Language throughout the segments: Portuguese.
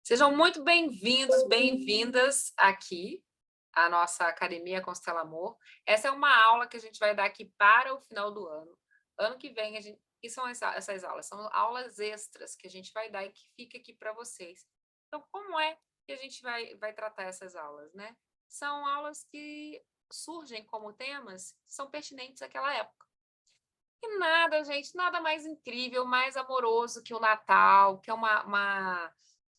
Sejam muito bem-vindos, bem-vindas aqui à nossa Academia Constela Amor. Essa é uma aula que a gente vai dar aqui para o final do ano. Ano que vem, que são essas aulas? São aulas extras que a gente vai dar e que fica aqui para vocês. Então, como é que a gente vai tratar essas aulas, né? São aulas que surgem como temas que são pertinentes àquela época. E nada, gente, nada mais incrível, mais amoroso que o Natal, que é uma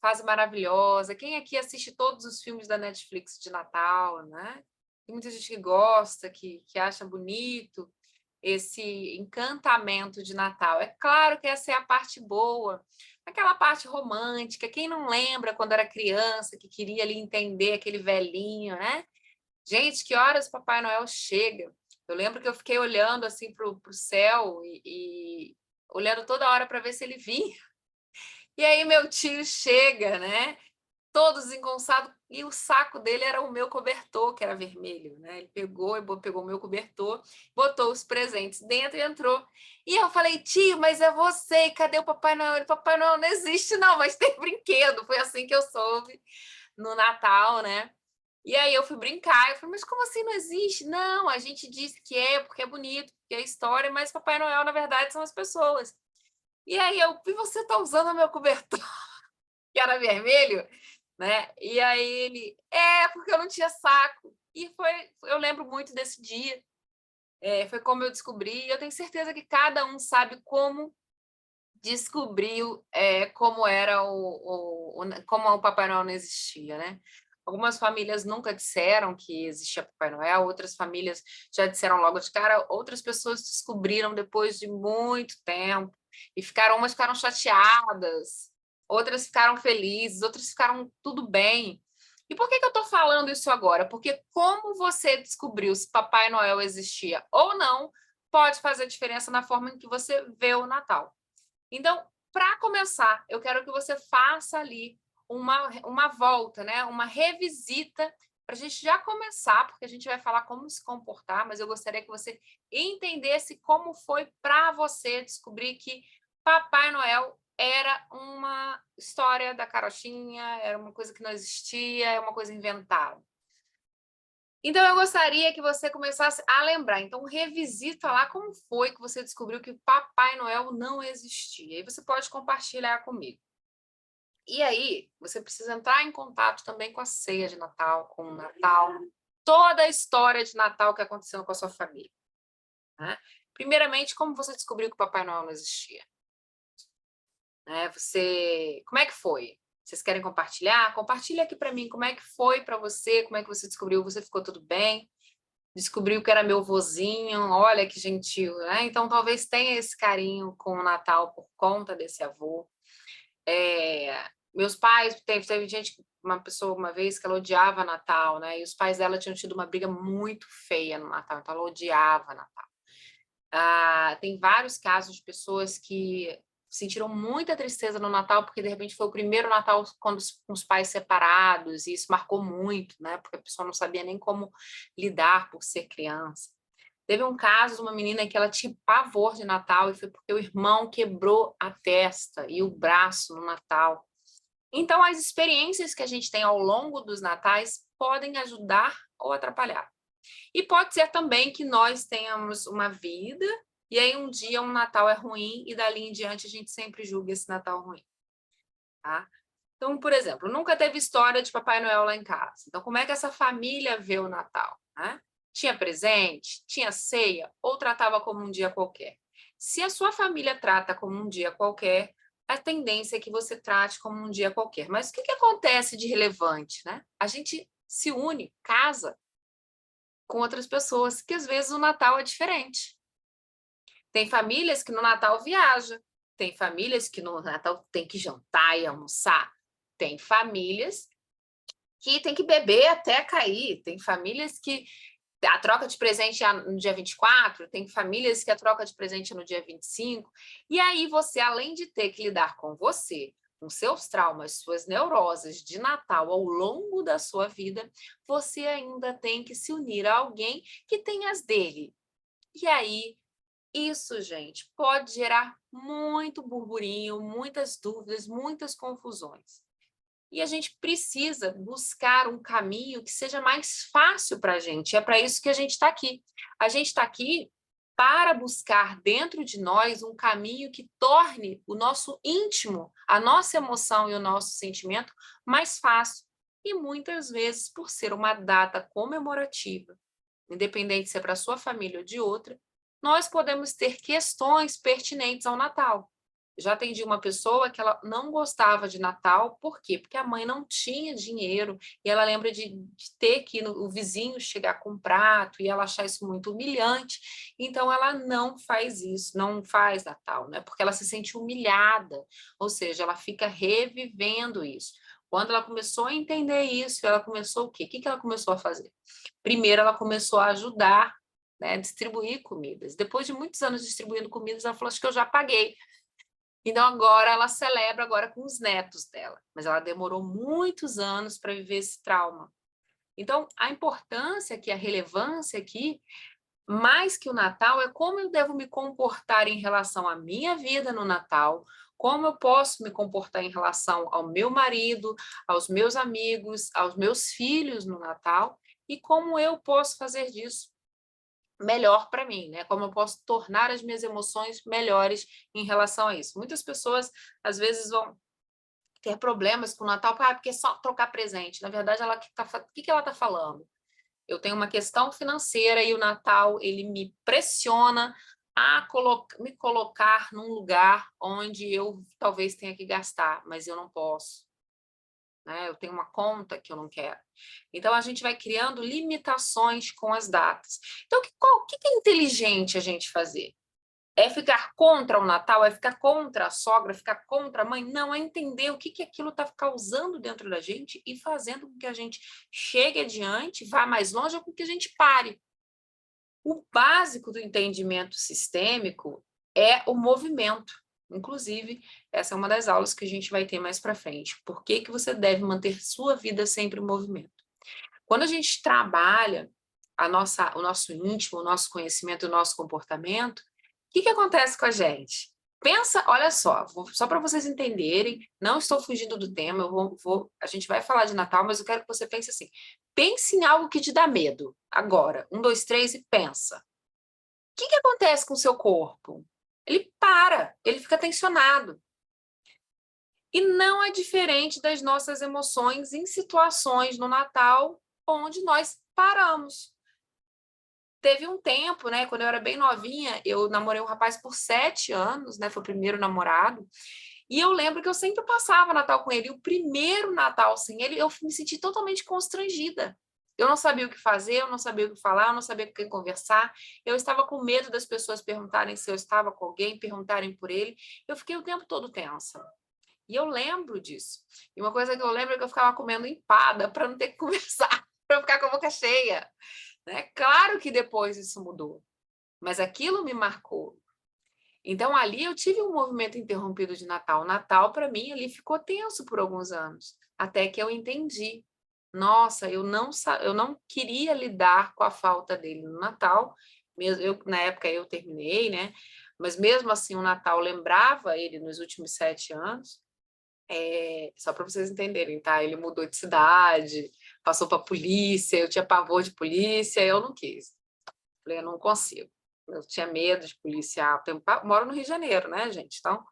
fase maravilhosa. Quem aqui assiste todos os filmes da Netflix de Natal, né? Tem muita gente que gosta, que acha bonito esse encantamento de Natal. É claro que essa é a parte boa, aquela parte romântica. Quem não lembra quando era criança, que queria ali entender aquele velhinho, né? Gente, que horas o Papai Noel chega? Eu lembro que eu fiquei olhando assim para o céu e olhando toda hora para ver se ele vinha. E aí meu tio chega, né? Todo desengonçado, e o saco dele era o meu cobertor, que era vermelho, né? Ele pegou o meu cobertor, botou os presentes dentro e entrou. E eu falei, tio, mas é você, cadê o Papai Noel? Ele, Papai Noel não existe, não, mas tem brinquedo. Foi assim que eu soube no Natal, né? E aí eu fui brincar, eu falei, mas como assim não existe? Não, a gente disse que é, porque é bonito, porque é história, mas Papai Noel, na verdade, são as pessoas. E aí e você está usando o meu cobertor, que era vermelho, né? E aí ele, porque eu não tinha saco. E eu lembro muito desse dia, foi como eu descobri, e eu tenho certeza que cada um sabe como descobriu como era como o Papai Noel não existia, né? Algumas famílias nunca disseram que existia Papai Noel, outras famílias já disseram logo de cara, outras pessoas descobriram depois de muito tempo, e umas ficaram chateadas, outras ficaram felizes, outras ficaram tudo bem. E por que eu estou falando isso agora? Porque como você descobriu se Papai Noel existia ou não, pode fazer diferença na forma em que você vê o Natal. Então, para começar, eu quero que você faça ali uma volta, né? Uma revisita, para a gente já começar, porque a gente vai falar como se comportar, mas eu gostaria que você entendesse como foi para você descobrir que Papai Noel era uma história da carochinha, era uma coisa que não existia, é uma coisa inventada. Então, eu gostaria que você começasse a lembrar. Então, revisita lá como foi que você descobriu que Papai Noel não existia. E você pode compartilhar comigo. E aí, você precisa entrar em contato também com a ceia de Natal, com o Natal, toda a história de Natal que aconteceu com a sua família, né? Primeiramente, como você descobriu que o Papai Noel não existia? Né? Como é que foi? Vocês querem compartilhar? Compartilha aqui para mim como é que foi para você, como é que você descobriu, você ficou tudo bem? Descobriu que era meu vozinho, olha que gentil, né? Então talvez tenha esse carinho com o Natal por conta desse avô. Meus pais, teve gente, uma pessoa uma vez que ela odiava Natal, né? E os pais dela tinham tido uma briga muito feia no Natal, então ela odiava Natal. Tem vários casos de pessoas que sentiram muita tristeza no Natal, porque de repente foi o primeiro Natal com os pais separados, e isso marcou muito, né? Porque a pessoa não sabia nem como lidar por ser criança. Teve um caso de uma menina que ela tinha pavor de Natal, e foi porque o irmão quebrou a testa e o braço no Natal. Então, as experiências que a gente tem ao longo dos natais podem ajudar ou atrapalhar. E pode ser também que nós tenhamos uma vida e aí um dia um Natal é ruim e dali em diante a gente sempre julga esse Natal ruim, tá? Então, por exemplo, nunca teve história de Papai Noel lá em casa. Então, como é que essa família vê o Natal, né? Tinha presente, tinha ceia ou tratava como um dia qualquer? Se a sua família trata como um dia qualquer, a tendência é que você trate como um dia qualquer. Mas o que acontece de relevante, né? A gente se une, casa com outras pessoas, que às vezes o Natal é diferente. Tem famílias que no Natal viajam, tem famílias que no Natal tem que jantar e almoçar, tem famílias que tem que beber até cair, tem famílias que a troca de presente é no dia 24, tem famílias que a troca de presente é no dia 25, e aí você, além de ter que lidar com você, com seus traumas, suas neuroses de Natal ao longo da sua vida, você ainda tem que se unir a alguém que tem as dele. E aí, isso, gente, pode gerar muito burburinho, muitas dúvidas, muitas confusões. E a gente precisa buscar um caminho que seja mais fácil para a gente. É para isso que a gente está aqui. A gente está aqui para buscar dentro de nós um caminho que torne o nosso íntimo, a nossa emoção e o nosso sentimento mais fácil. E muitas vezes, por ser uma data comemorativa, independente se é para a sua família ou de outra, nós podemos ter questões pertinentes ao Natal. Já atendi uma pessoa que ela não gostava de Natal, por quê? Porque a mãe não tinha dinheiro e ela lembra de ter que o vizinho chegar com um prato e ela achar isso muito humilhante, então ela não faz isso, não faz Natal, né? Porque ela se sente humilhada, ou seja, ela fica revivendo isso. Quando ela começou a entender isso, ela começou o quê? O que ela começou a fazer? Primeiro, ela começou a ajudar, né, distribuir comidas. Depois de muitos anos distribuindo comidas, ela falou, acho que eu já paguei. Então, agora ela celebra agora com os netos dela, mas ela demorou muitos anos para viver esse trauma. Então, a importância aqui, a relevância aqui, mais que o Natal, é como eu devo me comportar em relação à minha vida no Natal, como eu posso me comportar em relação ao meu marido, aos meus amigos, aos meus filhos no Natal, e como eu posso fazer disso melhor para mim, né? Como eu posso tornar as minhas emoções melhores em relação a isso. Muitas pessoas, às vezes, vão ter problemas com o Natal, porque é só trocar presente. Na verdade, ela o que ela está falando? Eu tenho uma questão financeira e o Natal, ele me pressiona a me colocar num lugar onde eu talvez tenha que gastar, mas eu não posso, né? Eu tenho uma conta que eu não quero. Então, a gente vai criando limitações com as datas. Então, o que é inteligente a gente fazer? É ficar contra o Natal? É ficar contra a sogra? Ficar contra a mãe? Não, é entender o que aquilo está causando dentro da gente e fazendo com que a gente chegue adiante, vá mais longe ou com que a gente pare. O básico do entendimento sistêmico é o movimento. Inclusive, essa é uma das aulas que a gente vai ter mais para frente. Por que você deve manter sua vida sempre em movimento? Quando a gente trabalha o nosso íntimo, o nosso conhecimento, o nosso comportamento, o que acontece com a gente? Pensa, olha só, só para vocês entenderem, não estou fugindo do tema, a gente vai falar de Natal, mas eu quero que você pense assim, pense em algo que te dá medo, agora, 1, 2, 3 e pensa. O que acontece com o seu corpo? Ele para, ele fica tensionado. E não é diferente das nossas emoções em situações no Natal onde nós paramos. Teve um tempo, né, quando eu era bem novinha, eu namorei um rapaz por 7 anos, né, foi o primeiro namorado, e eu lembro que eu sempre passava Natal com ele, e o primeiro Natal sem ele, eu me senti totalmente constrangida. Eu não sabia o que fazer, eu não sabia o que falar, eu não sabia com quem conversar, eu estava com medo das pessoas perguntarem se eu estava com alguém, perguntarem por ele, eu fiquei o tempo todo tensa. E eu lembro disso. E uma coisa que eu lembro é que eu ficava comendo empada para não ter que conversar, para ficar com a boca cheia. Né? Claro que depois isso mudou, mas aquilo me marcou. Então, ali eu tive um movimento interrompido de Natal. Natal, para mim, ali ficou tenso por alguns anos, até que eu entendi. Nossa, eu não queria lidar com a falta dele no Natal. Na época eu terminei, né? Mas mesmo assim, o Natal lembrava ele nos últimos 7 anos. Só para vocês entenderem, tá? Ele mudou de cidade, passou para a polícia, eu tinha pavor de polícia, eu não quis. Falei, eu não consigo. Eu tinha medo de policial. Moro no Rio de Janeiro, né, gente? Então,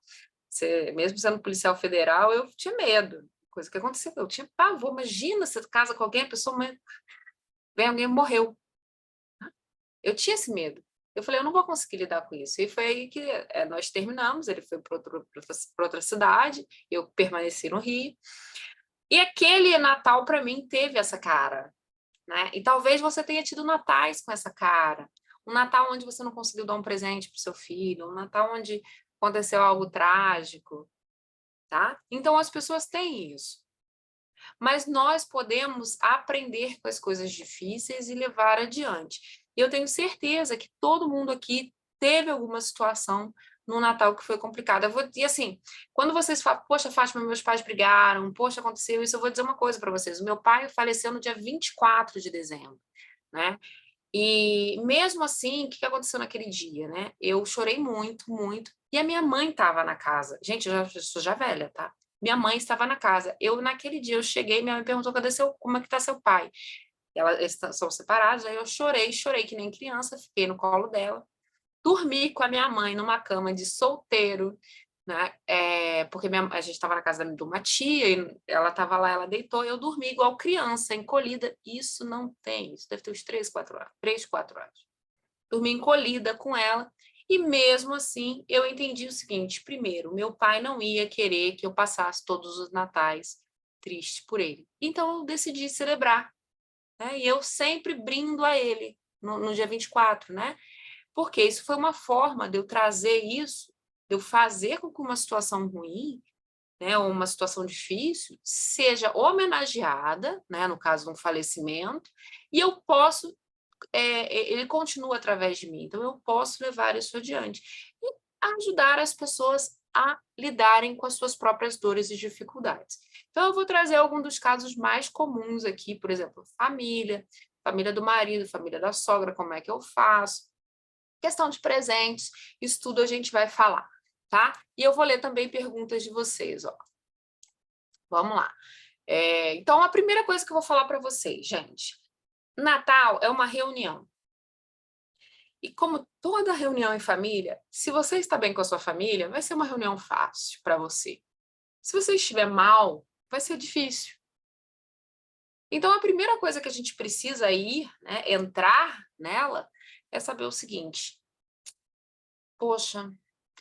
mesmo sendo policial federal, eu tinha medo. Coisa que aconteceu, eu tinha pavor. Imagina, você casa com alguém, a pessoa vem alguém morreu. Eu tinha esse medo. Eu falei, eu não vou conseguir lidar com isso. E foi aí que nós terminamos, ele foi para outra cidade, eu permaneci no Rio. E aquele Natal, para mim, teve essa cara. Né? E talvez você tenha tido natais com essa cara. Um Natal onde você não conseguiu dar um presente para o seu filho, um Natal onde aconteceu algo trágico. Tá? Então, as pessoas têm isso. Mas nós podemos aprender com as coisas difíceis e levar adiante. E eu tenho certeza que todo mundo aqui teve alguma situação no Natal que foi complicada. E assim, quando vocês falam, poxa, Fátima, meus pais brigaram, poxa, aconteceu isso, eu vou dizer uma coisa para vocês. O meu pai faleceu no dia 24 de dezembro, né? E mesmo assim, o que aconteceu naquele dia, né? Eu chorei muito, muito. E a minha mãe estava na casa. Gente, eu sou já velha, tá? minha mãe estava na casa. Naquele dia, eu cheguei, minha mãe perguntou, como é que está seu pai? Eles são separados, aí eu chorei que nem criança, fiquei no colo dela. Dormi com a minha mãe numa cama de solteiro, né? Porque a gente estava na casa de uma tia, e ela estava lá, ela deitou, e eu dormi igual criança, encolhida. Isso não tem, isso deve ter uns 3, 4 anos, 3, 4 anos. Dormi encolhida com ela, e mesmo assim eu entendi o seguinte: primeiro, meu pai não ia querer que eu passasse todos os natais triste por ele. Então eu decidi celebrar, né? E eu sempre brindo a ele no dia 24, né? Porque isso foi uma forma de eu trazer isso, de eu fazer com que uma situação ruim, né, ou uma situação difícil, seja homenageada, né, no caso de um falecimento, e eu posso, ele continua através de mim, então eu posso levar isso adiante e ajudar as pessoas a lidarem com as suas próprias dores e dificuldades. Então eu vou trazer alguns dos casos mais comuns aqui, por exemplo, família do marido, família da sogra, como é que eu faço? Questão de presentes, isso tudo a gente vai falar, tá? E eu vou ler também perguntas de vocês, ó. Vamos lá. Então, a primeira coisa que eu vou falar para vocês, gente, Natal é uma reunião. E como toda reunião em família, se você está bem com a sua família, vai ser uma reunião fácil para você. Se você estiver mal, vai ser difícil. Então, a primeira coisa que a gente precisa ir, né, entrar nela, é saber o seguinte: poxa,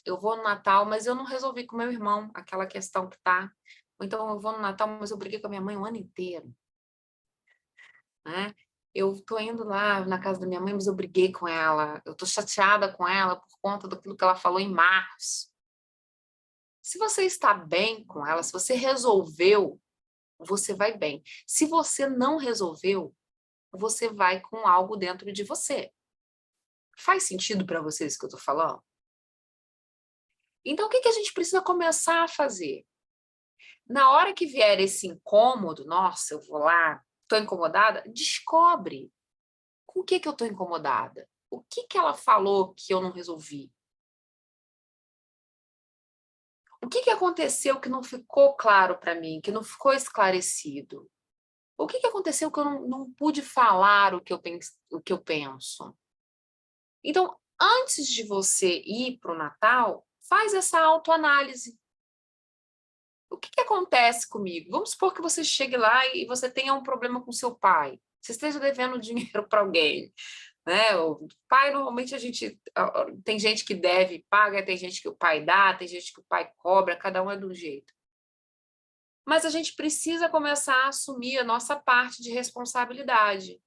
eu vou no Natal, mas eu não resolvi com meu irmão aquela questão que tá. Ou então eu vou no Natal, mas eu briguei com a minha mãe o ano inteiro, né? Eu tô indo lá na casa da minha mãe, mas eu briguei com ela. Eu tô chateada com ela por conta daquilo que ela falou em março. Se você está bem com ela, se você resolveu, você vai bem. Se você não resolveu, você vai com algo dentro de você. Faz sentido para vocês que eu tô falando? Então, o que a gente precisa começar a fazer? Na hora que vier esse incômodo, nossa, eu vou lá, estou incomodada, descobre com o que eu estou incomodada. O que ela falou que eu não resolvi? O que aconteceu que não ficou claro para mim, que não ficou esclarecido? O que aconteceu que eu não pude falar o que eu penso? Então, antes de você ir para o Natal, faz essa autoanálise. O que acontece comigo? Vamos supor que você chegue lá e você tenha um problema com seu pai. Você esteja devendo dinheiro para alguém, né? O pai, normalmente, tem gente que deve e paga, tem gente que o pai dá, tem gente que o pai cobra, cada um é de um jeito. Mas a gente precisa começar a assumir a nossa parte de responsabilidade.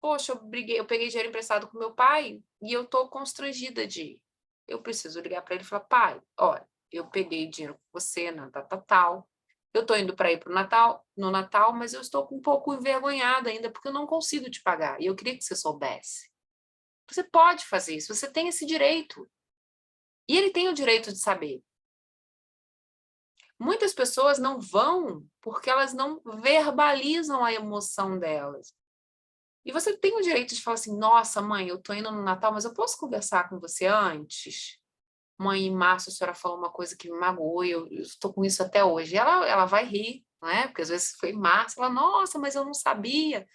Poxa, eu peguei dinheiro emprestado com meu pai e eu estou constrangida de ir. Eu preciso ligar para ele e falar: pai, olha, eu peguei dinheiro com você na data tal, eu estou indo para ir para o Natal, no Natal, mas eu estou um pouco envergonhada ainda porque eu não consigo te pagar e eu queria que você soubesse. Você pode fazer isso, você tem esse direito. E ele tem o direito de saber. Muitas pessoas não vão porque elas não verbalizam a emoção delas. E você tem o direito de falar assim: nossa, mãe, eu tô indo no Natal, mas eu posso conversar com você antes? Mãe, em março a senhora falou uma coisa que me magoou e eu estou com isso até hoje. E ela vai rir, né? Porque às vezes foi em março, ela, nossa, mas eu não sabia.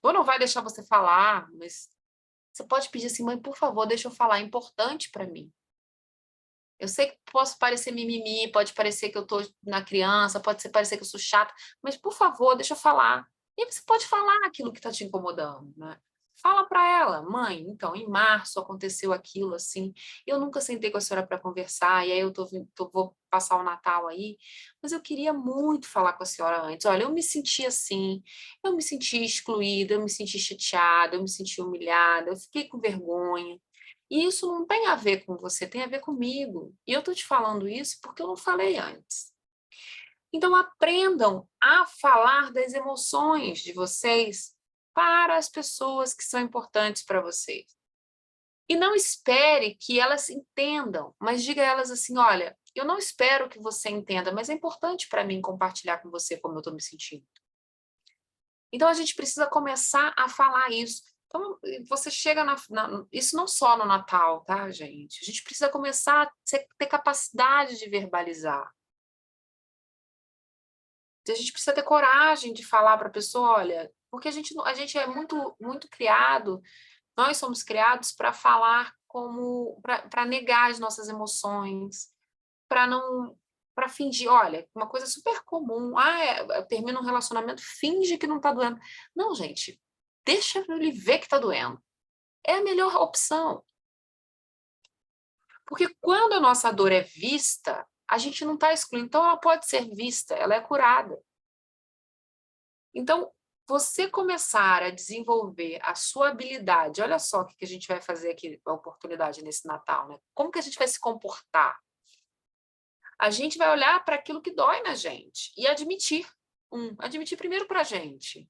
Ou não vai deixar você falar, mas você pode pedir assim: mãe, por favor, deixa eu falar, é importante para mim. Eu sei que posso parecer mimimi, pode parecer que eu tô na criança, parecer que eu sou chata, mas por favor, deixa eu falar. E você pode falar aquilo que está te incomodando, né? Fala para ela, mãe, então, em março aconteceu aquilo assim, eu nunca sentei com a senhora para conversar, e aí vou passar o Natal aí, mas eu queria muito falar com a senhora antes. Olha, eu me senti assim, eu me senti excluída, eu me senti chateada, eu me senti humilhada, eu fiquei com vergonha. E isso não tem a ver com você, tem a ver comigo. E eu estou te falando isso porque eu não falei antes. Então, aprendam a falar das emoções de vocês para as pessoas que são importantes para vocês. E não espere que elas entendam, mas diga a elas assim: olha, eu não espero que você entenda, mas é importante para mim compartilhar com você como eu estou me sentindo. Então, a gente precisa começar a falar isso. Então, você chega isso não só no Natal, tá, gente? A gente precisa começar a ter capacidade de verbalizar. A gente precisa ter coragem de falar para a pessoa, olha, porque a gente é muito criado, nós somos criados para falar como, para negar as nossas emoções, para não, para fingir, olha, uma coisa super comum, termina um relacionamento, finge que não está doendo. Não, gente, deixa ele ver que está doendo. É a melhor opção. Porque quando a nossa dor é vista, a gente não está excluindo, então ela pode ser vista, ela é curada. Então, você começar a desenvolver a sua habilidade, olha só o que a gente vai fazer aqui, a oportunidade nesse Natal, né? Como que a gente vai se comportar? A gente vai olhar para aquilo que dói na gente e admitir. Admitir primeiro para a gente.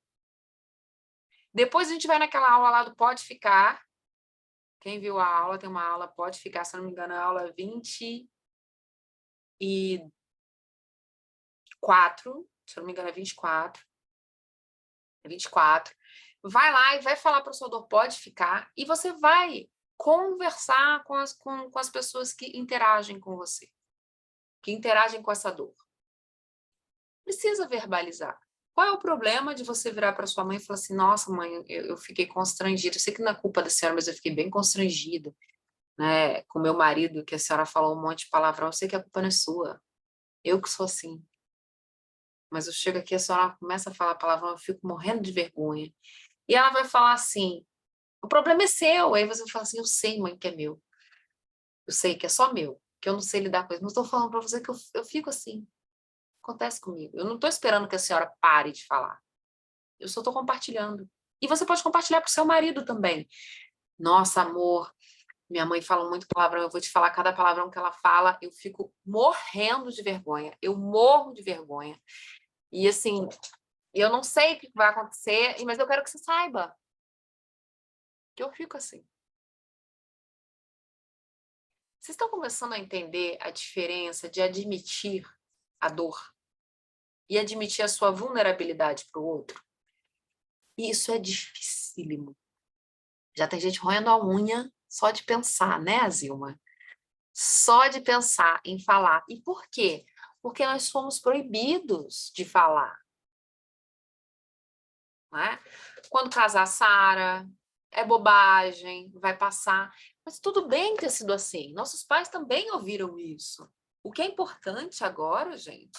Depois a gente vai naquela aula lá do Pode Ficar. Quem viu a aula, tem uma aula Pode Ficar, se não me engano, é a aula 24, se não me engano é 24. É 24. Vai lá e vai falar para o seu dor, pode ficar, e você vai conversar com as pessoas que interagem com você, que interagem com essa dor. Precisa verbalizar. Qual é o problema de você virar para sua mãe e falar assim, nossa, mãe, eu fiquei constrangida, eu sei que não é culpa da senhora, mas eu fiquei bem constrangida, né, com meu marido, que a senhora falou um monte de palavrão, eu sei que a culpa não é sua, eu que sou assim. Mas eu chego aqui, a senhora começa a falar palavrão, eu fico morrendo de vergonha. E ela vai falar assim, o problema é seu. Aí você fala assim, eu sei, mãe, que é meu. Eu sei que é só meu, que eu não sei lidar com isso. Mas estou falando para você que eu fico assim. Acontece comigo. Eu não estou esperando que a senhora pare de falar. Eu só estou compartilhando. E você pode compartilhar para o seu marido também. Nossa, amor, minha mãe fala muito palavrão. Eu vou te falar cada palavrão que ela fala. Eu fico morrendo de vergonha. Eu morro de vergonha. E assim, eu não sei o que vai acontecer, mas eu quero que você saiba que eu fico assim. Vocês estão começando a entender a diferença de admitir a dor e admitir a sua vulnerabilidade para o outro? E isso é dificílimo. Já tem gente roendo a unha só de pensar, né, Zilma? Só de pensar em falar. E por quê? Porque nós fomos proibidos de falar. Não é? Quando casar Sara, é bobagem, vai passar. Mas tudo bem ter sido assim. Nossos pais também ouviram isso. O que é importante agora, gente,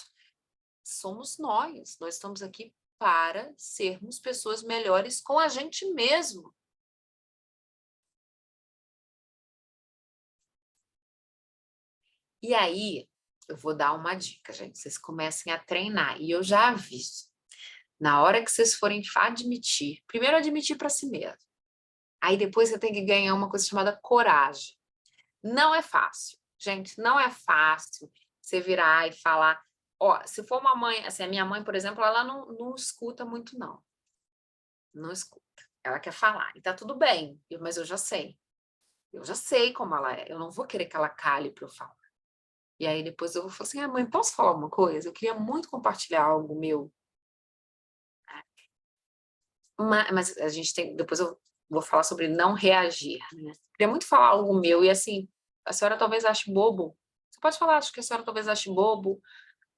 somos nós. Nós estamos aqui para sermos pessoas melhores com a gente mesmo. E aí, eu vou dar uma dica, gente. Vocês comecem a treinar. E eu já aviso. Na hora que vocês forem admitir, primeiro admitir para si mesmo. Aí depois você tem que ganhar uma coisa chamada coragem. Não é fácil. Gente, não é fácil você virar e falar. Ó, se for uma mãe, assim, a minha mãe, por exemplo, ela não escuta muito, não. Não escuta. Ela quer falar. E tá tudo bem, mas eu já sei. Eu já sei como ela é. Eu não vou querer que ela cale para eu falar. E aí depois eu vou falar assim, mãe, posso falar uma coisa? Eu queria muito compartilhar algo meu. Mas a gente tem. Depois eu vou falar sobre não reagir, né? Eu queria muito falar algo meu, e assim, a senhora talvez ache bobo. Você pode falar, acho que a senhora talvez ache bobo,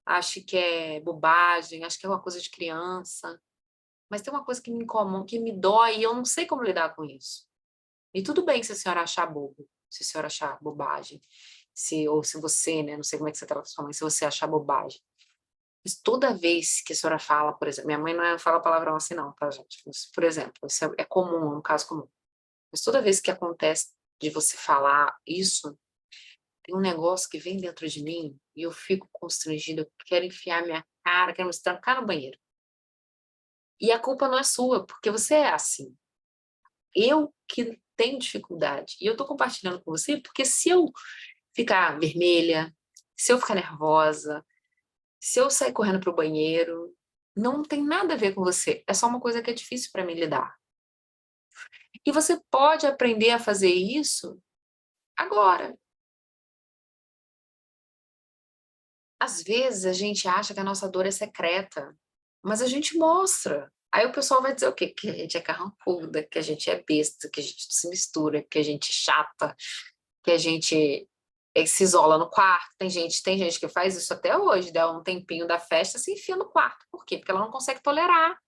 ache que é bobagem, acho que é uma coisa de criança. Mas tem uma coisa que me incomoda, que me dói, e eu não sei como lidar com isso. E tudo bem se a senhora achar bobo, se a senhora achar bobagem, ou se você, né, não sei como é que você trata sua mãe, se você achar bobagem. Mas toda vez que a senhora fala, por exemplo, minha mãe não fala palavrão assim não, tá, gente? Mas, por exemplo, isso é comum, é um caso comum. Mas toda vez que acontece de você falar isso, tem um negócio que vem dentro de mim e eu fico constrangida, eu quero enfiar minha cara, quero me trancar no banheiro. E a culpa não é sua, porque você é assim. Eu que tenho dificuldade. E eu tô compartilhando com você porque se eu ficar vermelha, se eu ficar nervosa, se eu sair correndo pro banheiro, não tem nada a ver com você. É só uma coisa que é difícil para mim lidar. E você pode aprender a fazer isso agora. Às vezes a gente acha que a nossa dor é secreta, mas a gente mostra. Aí o pessoal vai dizer o quê? Que a gente é carrancuda, que a gente é besta, que a gente se mistura, que a gente é chata, que a gente Ele se isola no quarto. Tem gente que faz isso até hoje, dá um tempinho da festa, se enfia no quarto. Por quê? Porque ela não consegue tolerar.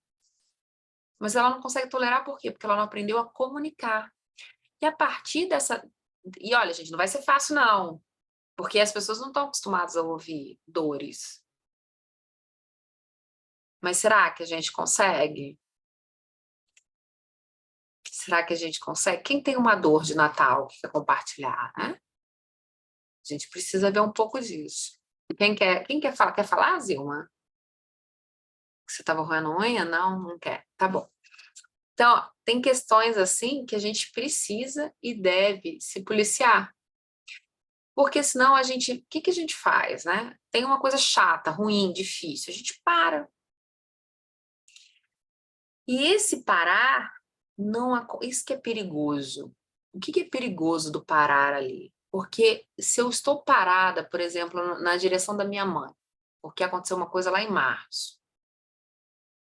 Mas ela não consegue tolerar por quê? Porque ela não aprendeu a comunicar. E a partir dessa... E olha, gente, não vai ser fácil, não. Porque as pessoas não estão acostumadas a ouvir dores. Mas será que a gente consegue? Será que a gente consegue? Quem tem uma dor de Natal que quer compartilhar, né? A gente precisa ver um pouco disso. Quer falar, Zilma? Você estava roendo unha? Não, não quer. Tá bom. Então, tem questões assim que a gente precisa e deve se policiar. Porque senão o que a gente faz, né? Tem uma coisa chata, ruim, difícil, a gente para. E esse parar, isso que é perigoso. O que é perigoso do parar ali? Porque se eu estou parada, por exemplo, na direção da minha mãe, porque aconteceu uma coisa lá em março,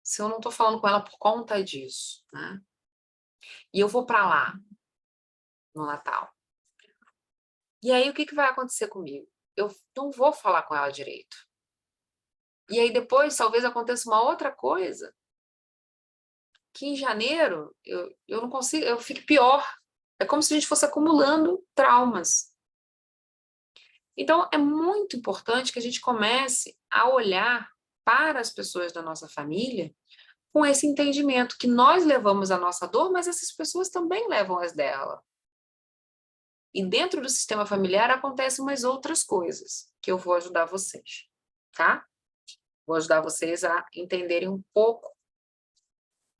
se eu não estou falando com ela por conta disso, né? E eu vou para lá no Natal. E aí o que vai acontecer comigo? Eu não vou falar com ela direito. E aí depois talvez aconteça uma outra coisa, que em janeiro eu não consigo, eu fico pior. É como se a gente fosse acumulando traumas. Então, é muito importante que a gente comece a olhar para as pessoas da nossa família com esse entendimento que nós levamos a nossa dor, mas essas pessoas também levam as dela. E dentro do sistema familiar acontecem umas outras coisas que eu vou ajudar vocês, tá? Vou ajudar vocês a entenderem um pouco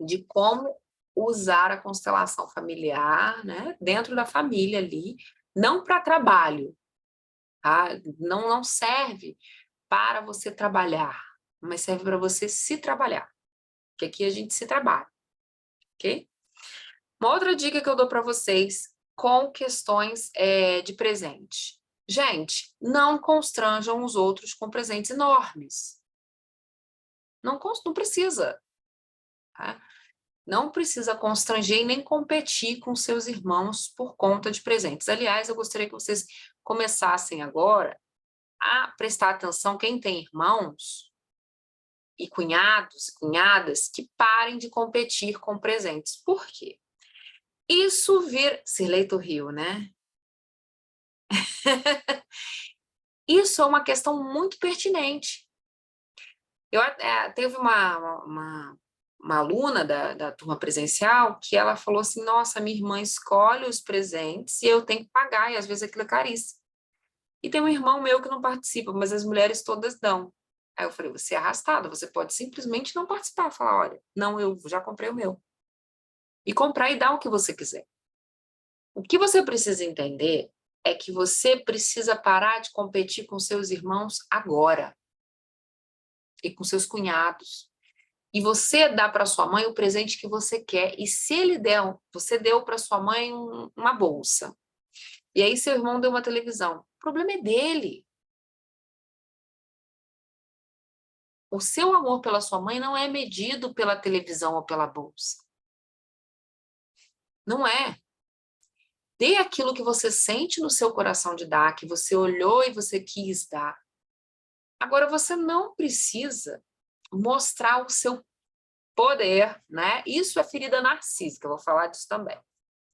de como usar a constelação familiar, né, dentro da família ali, não para trabalho, tá? Não serve para você trabalhar, mas serve para você se trabalhar, porque aqui a gente se trabalha, ok? Uma outra dica que eu dou para vocês com questões de presente. Gente, não constranjam os outros com presentes enormes. Não precisa. Tá? Não precisa constranger e nem competir com seus irmãos por conta de presentes. Aliás, eu gostaria que vocês começassem agora a prestar atenção, quem tem irmãos e cunhados e cunhadas, que parem de competir com presentes. Por quê? Isso Cirlei do Rio, né? Isso é uma questão muito pertinente. Teve uma aluna da turma presencial que ela falou assim, nossa, minha irmã escolhe os presentes e eu tenho que pagar, e às vezes aquilo é caríssimo. E tem um irmão meu que não participa, mas as mulheres todas dão. Aí eu falei, você é arrastada, você pode simplesmente não participar, falar, olha, não, eu já comprei o meu. E comprar e dar o que você quiser. O que você precisa entender é que você precisa parar de competir com seus irmãos agora. E com seus cunhados. E você dá para sua mãe o presente que você quer. E se ele você deu para sua mãe uma bolsa. E aí seu irmão deu uma televisão. O problema é dele. O seu amor pela sua mãe não é medido pela televisão ou pela bolsa. Não é. Dê aquilo que você sente no seu coração de dar, que você olhou e você quis dar. Agora, você não precisa mostrar o seu poder, né? Isso é ferida narcísica, eu vou falar disso também.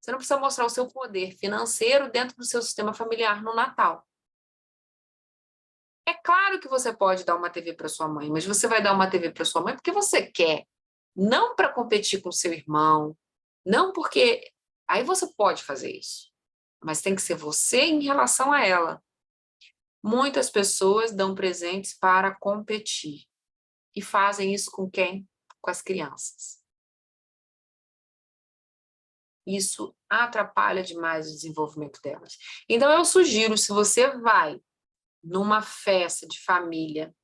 Você não precisa mostrar o seu poder financeiro dentro do seu sistema familiar no Natal. É claro que você pode dar uma TV para sua mãe, mas você vai dar uma TV para sua mãe porque você quer, não para competir com seu irmão, não porque... Aí você pode fazer isso, mas tem que ser você em relação a ela. Muitas pessoas dão presentes para competir e fazem isso com quem? Com as crianças. Isso atrapalha demais o desenvolvimento delas. Então, eu sugiro, se você vai numa festa de família,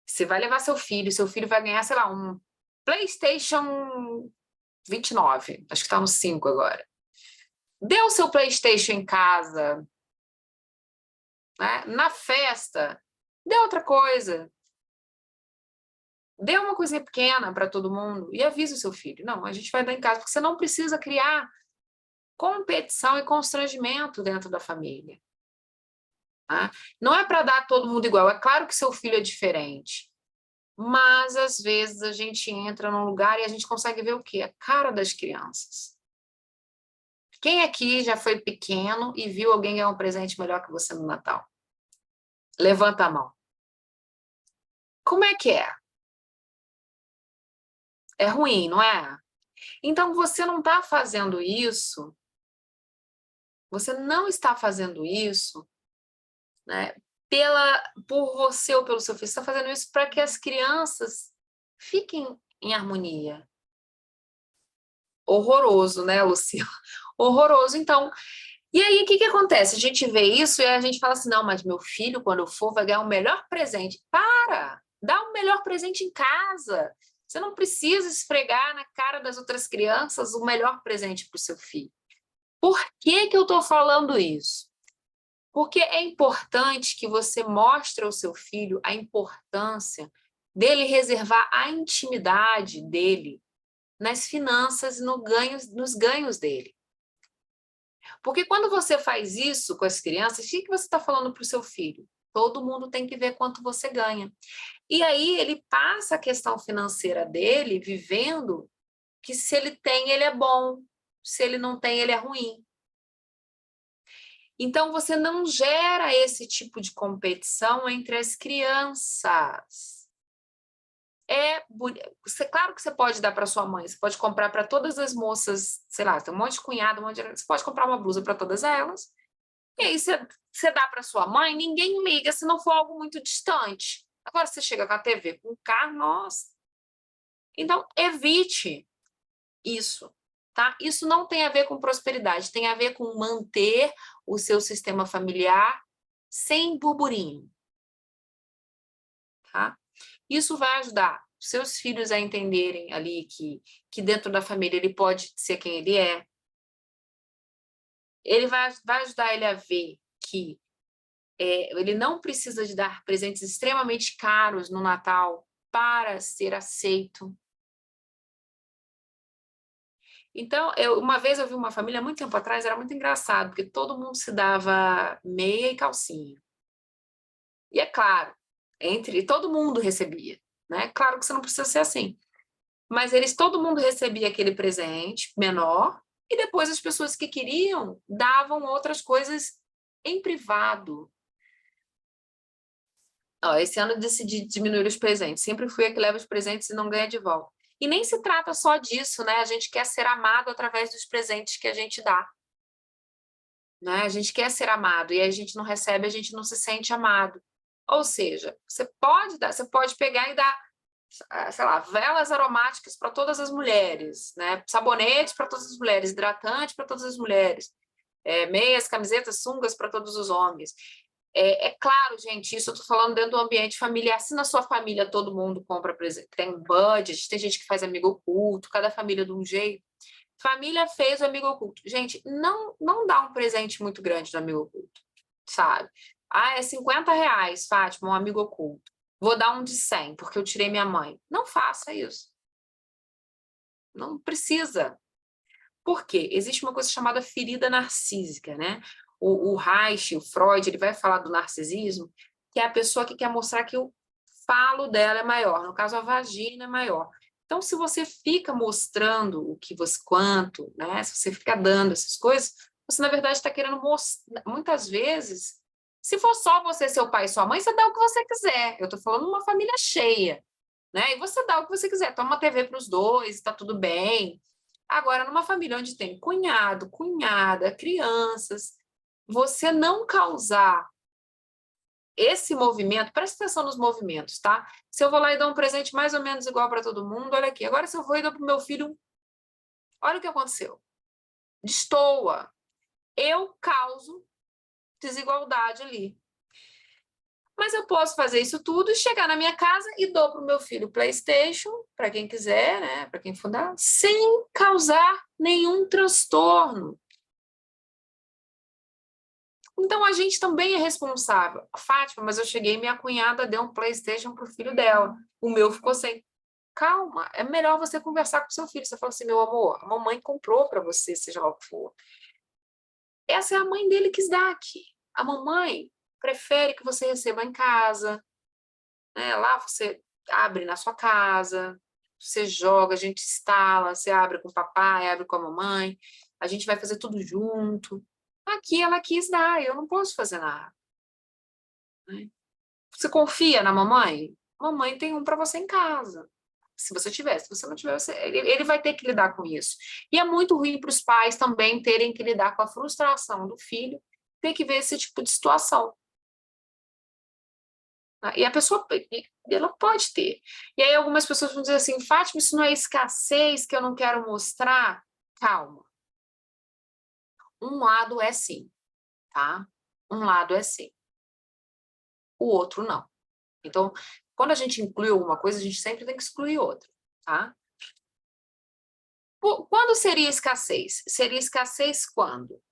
você vai levar seu filho vai ganhar, sei lá, um PlayStation 29, acho que está no 5 agora. Dê o seu PlayStation em casa, né? Na festa, dê outra coisa. Dê uma coisinha pequena para todo mundo e avise o seu filho. Não, a gente vai dar em casa, porque você não precisa criar competição e constrangimento dentro da família. Tá? Não é para dar todo mundo igual. É claro que seu filho é diferente. Mas, às vezes, a gente entra num lugar e a gente consegue ver o quê? A cara das crianças. Quem aqui já foi pequeno e viu alguém ganhar um presente melhor que você no Natal? Levanta a mão. Como é que é? É ruim, não é? Então, você não está fazendo isso, você não está fazendo isso, né, por você ou pelo seu filho, você está fazendo isso para que as crianças fiquem em harmonia. Horroroso, né, Luciana? Horroroso. Então, e aí o que que acontece? A gente vê isso e a gente fala assim, não, mas meu filho, quando eu for, vai ganhar o melhor presente. Para! Dá o melhor presente em casa. Você não precisa esfregar na cara das outras crianças o melhor presente para o seu filho. Por que que eu estou falando isso? Porque é importante que você mostre ao seu filho a importância dele reservar a intimidade dele nas finanças e nos ganhos dele. Porque quando você faz isso com as crianças, o que você está falando para o seu filho? Todo mundo tem que ver quanto você ganha. E aí ele passa a questão financeira dele vivendo que se ele tem, ele é bom. Se ele não tem, ele é ruim. Então, você não gera esse tipo de competição entre as crianças. Claro que você pode dar para sua mãe, você pode comprar para todas as moças, sei lá, tem um monte de cunhado, você pode comprar uma blusa para todas elas, e aí você dá para sua mãe, ninguém liga se não for algo muito distante. Agora você chega com a TV, com o carro, nossa. Então, evite isso, tá? Isso não tem a ver com prosperidade, tem a ver com manter o seu sistema familiar sem burburinho, tá? Isso vai ajudar seus filhos a entenderem ali que dentro da família ele pode ser quem ele é. Ele vai ajudar ele a ver que ele não precisa de dar presentes extremamente caros no Natal para ser aceito. Então, uma vez eu vi uma família, muito tempo atrás, era muito engraçado, porque todo mundo se dava meia e calcinha. E é claro, todo mundo recebia, né? Claro que você não precisa ser assim. Mas todo mundo recebia aquele presente menor, e depois as pessoas que queriam davam outras coisas em privado. Ó, esse ano eu decidi diminuir os presentes. Sempre fui a que leva os presentes e não ganha de volta. E nem se trata só disso, né? A gente quer ser amado através dos presentes que a gente dá. Né? A gente quer ser amado e a gente não recebe, a gente não se sente amado. Ou seja, você pode pegar e dar, sei lá, velas aromáticas para todas as mulheres, né? Sabonetes para todas as mulheres, hidratante para todas as mulheres, meias, camisetas, sungas para todos os homens. É claro, gente, isso eu estou falando dentro do ambiente familiar. Se na sua família todo mundo compra presente, tem budget, tem gente que faz amigo oculto, cada família de um jeito. Família fez o amigo oculto. Gente, não dá um presente muito grande do amigo oculto, sabe? Ah, é R$ 50, Fátima, um amigo oculto. Vou dar um de 100, porque eu tirei minha mãe. Não faça isso. Não precisa. Por quê? Existe uma coisa chamada ferida narcísica, né? O Reich, o Freud, ele vai falar do narcisismo, que é a pessoa que quer mostrar que o falo dela é maior, no caso a vagina é maior. Então, se você fica mostrando o que você, quanto, né? Se você fica dando essas coisas, você na verdade está querendo mostrar, muitas vezes, se for só você, seu pai e sua mãe, você dá o que você quiser. Eu estou falando uma família cheia, né? E você dá o que você quiser, toma uma TV para os dois, está tudo bem. Agora, numa família onde tem cunhado, cunhada, crianças, você não causar esse movimento, presta atenção nos movimentos, tá? Se eu vou lá e dou um presente mais ou menos igual para todo mundo, olha aqui. Agora, se eu vou e dou para o meu filho, olha o que aconteceu. Destoa. Eu causo desigualdade ali. Mas eu posso fazer isso tudo e chegar na minha casa e dou para o meu filho PlayStation, para quem quiser, né? Para quem fundar, sem causar nenhum transtorno. Então, a gente também é responsável. Fátima, mas eu cheguei e minha cunhada deu um PlayStation para o filho dela. O meu ficou sem. Calma, é melhor você conversar com seu filho. Você fala assim, meu amor, a mamãe comprou para você, seja lá o que for. Essa é a mãe dele que quis dar aqui. A mamãe, prefere que você receba em casa, né? Lá você abre na sua casa, você joga, a gente instala, você abre com o papai, abre com a mamãe, a gente vai fazer tudo junto. Aqui ela quis dar, eu não posso fazer nada. Né? Você confia na mamãe? Mamãe tem um para você em casa. Se você tiver, se você não tiver, ele vai ter que lidar com isso. E é muito ruim para os pais também terem que lidar com a frustração do filho, ter que ver esse tipo de situação. E a pessoa, ela pode ter. E aí algumas pessoas vão dizer assim, Fátima, isso não é escassez que eu não quero mostrar? Calma. Um lado é sim, tá? Um lado é sim. O outro não. Então, quando a gente inclui alguma coisa, a gente sempre tem que excluir outra, tá? Quando seria escassez? Seria escassez quando?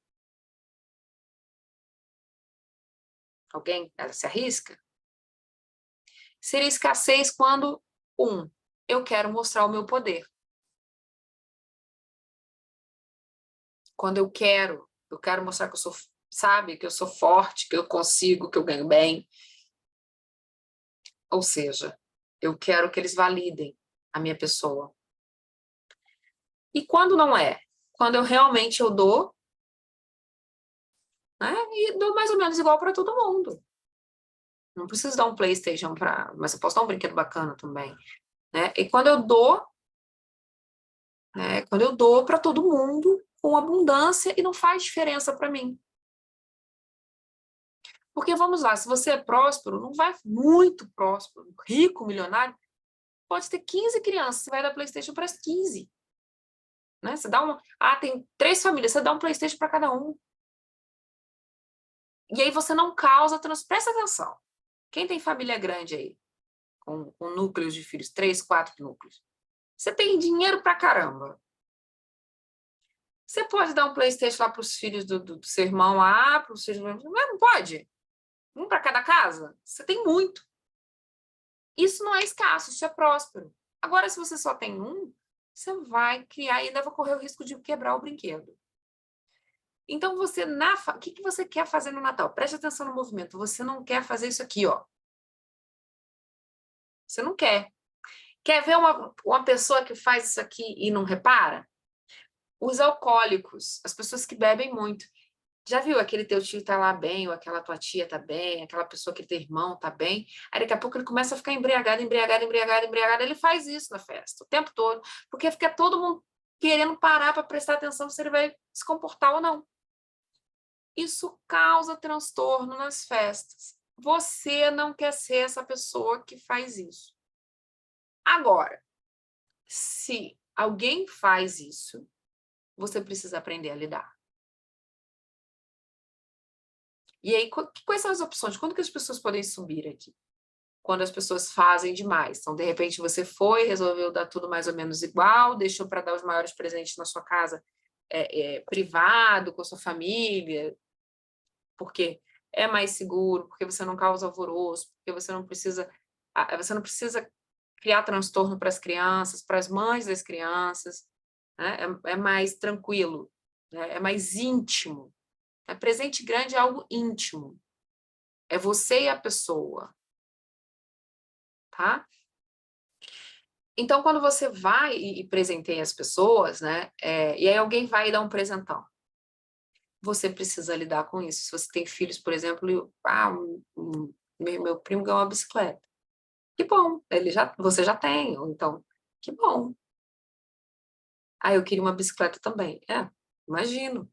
Alguém se arrisca? Seria escassez quando, eu quero mostrar o meu poder. Quando eu quero mostrar que eu sou, sabe, que eu sou forte, que eu consigo, que eu ganho bem. Ou seja, eu quero que eles validem a minha pessoa. E quando não é? Quando eu realmente eu dou, né? E dou mais ou menos igual para todo mundo. Não preciso dar um PlayStation para, mas eu posso dar um brinquedo bacana também, né? E quando eu dou, né? Quando eu dou para todo mundo com abundância e não faz diferença para mim. Porque vamos lá, se você é próspero, não vai muito próspero, rico, milionário, pode ter 15 crianças, você vai dar PlayStation para as 15. Né? Você dá tem 3 famílias, você dá um PlayStation para cada um. E aí você não causa presta atenção. Quem tem família grande aí, com núcleos de filhos, 3, 4 núcleos, você tem dinheiro pra caramba. Você pode dar um PlayStation lá para os filhos do seu irmão lá, para os filhos do meu, não pode. Um para cada casa? Você tem muito. Isso não é escasso, isso é próspero. Agora, se você só tem um, você vai criar e ainda vai correr o risco de quebrar o brinquedo. Então, você, o que você quer fazer no Natal? Preste atenção no movimento. Você não quer fazer isso aqui, ó. Você não quer. Quer ver uma pessoa que faz isso aqui e não repara? Os alcoólicos, as pessoas que bebem muito. Já viu aquele teu tio tá lá bem, ou aquela tua tia tá bem, aquela pessoa que teu irmão tá bem, aí daqui a pouco ele começa a ficar embriagado, ele faz isso na festa, o tempo todo, porque fica todo mundo querendo parar para prestar atenção se ele vai se comportar ou não. Isso causa transtorno nas festas. Você não quer ser essa pessoa que faz isso. Agora, se alguém faz isso, você precisa aprender a lidar. E aí, quais são as opções? Quando que as pessoas podem subir aqui? Quando as pessoas fazem demais. Então, de repente, você resolveu dar tudo mais ou menos igual, deixou para dar os maiores presentes na sua casa privado, com a sua família, porque é mais seguro, porque você não causa alvoroço, porque você não precisa criar transtorno para as crianças, para as mães das crianças, né? É mais tranquilo, né? É mais íntimo. Presente grande é algo íntimo. É você e a pessoa, tá? Então, quando você vai e presenteia as pessoas, né? E aí alguém vai e dá um presentão. Você precisa lidar com isso. Se você tem filhos, por exemplo, meu primo ganhou uma bicicleta. Que bom, você já tem, então, que bom. Eu queria uma bicicleta também. Imagino.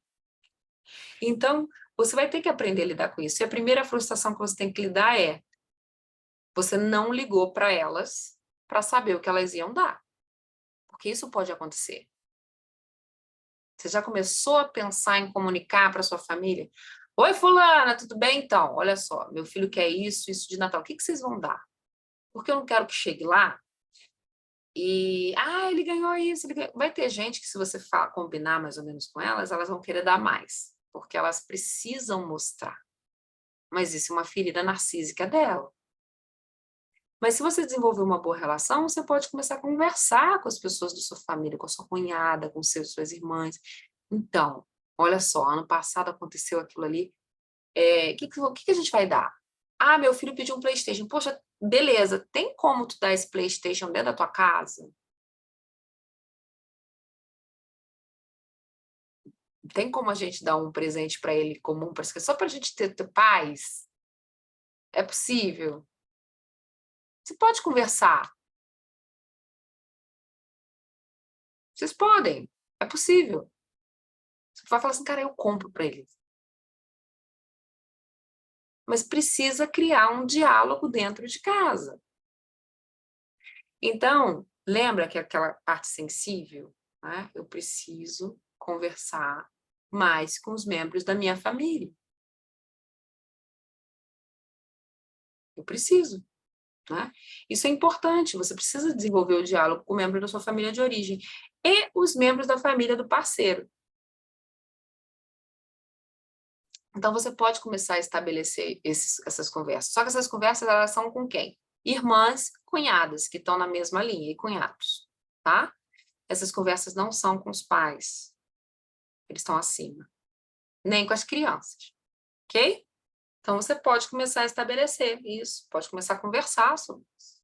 Então, você vai ter que aprender a lidar com isso. E a primeira frustração que você tem que lidar é você não ligou para elas para saber o que elas iam dar. Porque isso pode acontecer. Você já começou a pensar em comunicar para sua família? Oi, fulana, tudo bem? Então, olha só, meu filho quer isso de Natal. O que vocês vão dar? Porque eu não quero que chegue lá e... ele ganhou isso. Vai ter gente que, se você combinar mais ou menos com elas, elas vão querer dar mais. Porque elas precisam mostrar. Mas isso é uma ferida narcísica dela. Mas se você desenvolver uma boa relação, você pode começar a conversar com as pessoas da sua família, com a sua cunhada, com suas irmãs. Então, olha só, ano passado aconteceu aquilo ali, que a gente vai dar? Ah, meu filho pediu um PlayStation. Poxa, beleza, tem como tu dar esse PlayStation dentro da tua casa? Tem como a gente dar um presente para ele comum, só para a gente ter paz? É possível? Você pode conversar. Vocês podem. É possível. Você vai falar assim, cara, eu compro para ele. Mas precisa criar um diálogo dentro de casa. Então, lembra que aquela parte sensível, né? Eu preciso conversar mais com os membros da minha família. Eu preciso, né? Isso é importante, você precisa desenvolver o diálogo com o membro da sua família de origem e os membros da família do parceiro. Então, você pode começar a estabelecer essas conversas. Só que essas conversas, elas são com quem? Irmãs, cunhadas, que estão na mesma linha, e cunhados, tá? Essas conversas não são com os pais, eles estão acima. Nem com as crianças, ok? Então, você pode começar a estabelecer isso, pode começar a conversar sobre isso.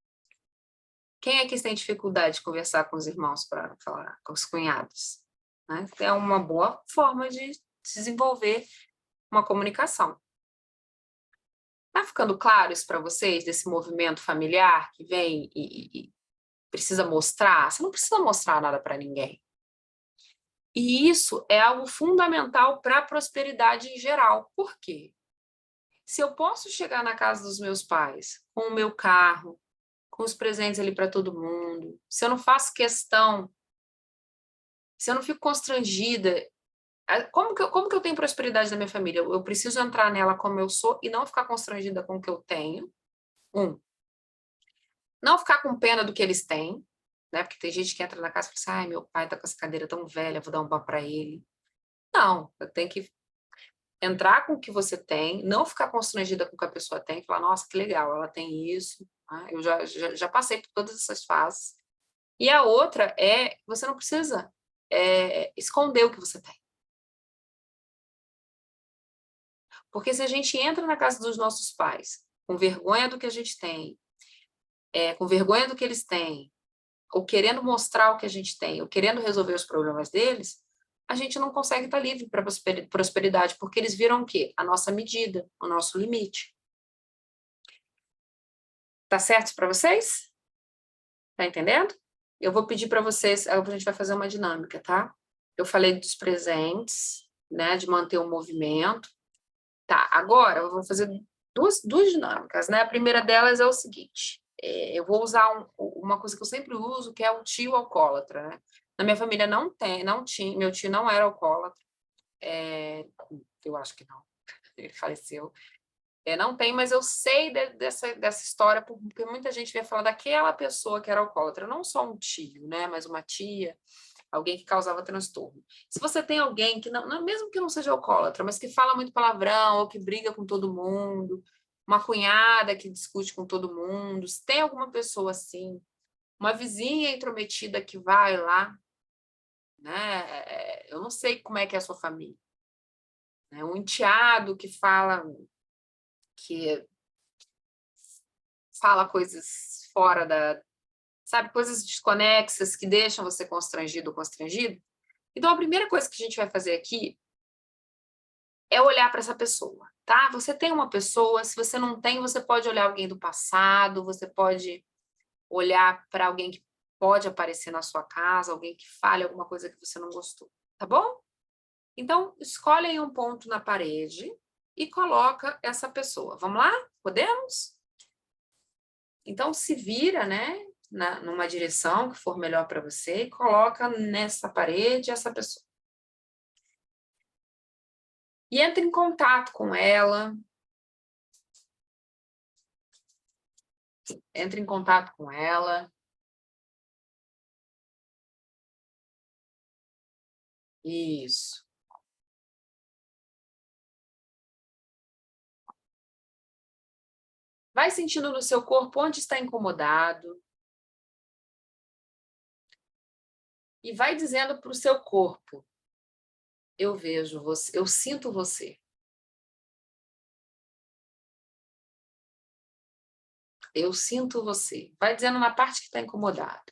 Quem é que tem dificuldade de conversar com os irmãos para falar, com os cunhados? Né? É uma boa forma de desenvolver uma comunicação. Está ficando claro isso para vocês, desse movimento familiar que vem e precisa mostrar? Você não precisa mostrar nada para ninguém. E isso é algo fundamental para a prosperidade em geral. Por quê? Se eu posso chegar na casa dos meus pais com o meu carro, com os presentes ali para todo mundo, se eu não faço questão, se eu não fico constrangida, como que eu tenho prosperidade na minha família? Eu preciso entrar nela como eu sou e não ficar constrangida com o que eu tenho. Não ficar com pena do que eles têm, né? Porque tem gente que entra na casa e fala assim, ai, meu pai tá com essa cadeira tão velha, vou dar um pau para ele. Não, eu tenho que entrar com o que você tem, não ficar constrangida com o que a pessoa tem, falar, nossa, que legal, ela tem isso, né? Eu já passei por todas essas fases. E a outra é, você não precisa esconder o que você tem. Porque se a gente entra na casa dos nossos pais com vergonha do que a gente tem, com vergonha do que eles têm, ou querendo mostrar o que a gente tem, ou querendo resolver os problemas deles, a gente não consegue estar livre para prosperidade, porque eles viram o quê? A nossa medida, o nosso limite. Tá certo para vocês? Tá entendendo? Eu vou pedir para vocês, a gente vai fazer uma dinâmica, tá? Eu falei dos presentes, né, de manter o movimento. Tá, agora eu vou fazer duas dinâmicas, né? A primeira delas é o seguinte, eu vou usar uma coisa que eu sempre uso, que é o tio alcoólatra, né? Na minha família não tinha, meu tio não era alcoólatra, eu acho que não, ele faleceu. Não tem, mas eu sei dessa história, porque muita gente vem falar daquela pessoa que era alcoólatra, não só um tio, né? Mas uma tia, alguém que causava transtorno. Se você tem alguém que mesmo que não seja alcoólatra, mas que fala muito palavrão, ou que briga com todo mundo, uma cunhada que discute com todo mundo, se tem alguma pessoa assim, uma vizinha intrometida que vai lá, né? Eu não sei como é que é a sua família, né? Um enteado que fala coisas fora sabe, coisas desconexas que deixam você constrangido ou constrangido. Então, a primeira coisa que a gente vai fazer aqui é olhar para essa pessoa, tá? Você tem uma pessoa, se você não tem, você pode olhar alguém do passado, você pode olhar para alguém que pode aparecer na sua casa, alguém que fale alguma coisa que você não gostou, tá bom? Então, escolhe aí um ponto na parede e coloca essa pessoa. Vamos lá? Podemos? Então, se vira, né, numa direção que for melhor para você e coloca nessa parede essa pessoa. E entre em contato com ela. Entre em contato com ela. Isso. Vai sentindo no seu corpo onde está incomodado. E vai dizendo para o seu corpo, eu vejo você, eu sinto você. Eu sinto você. Vai dizendo na parte que está incomodada.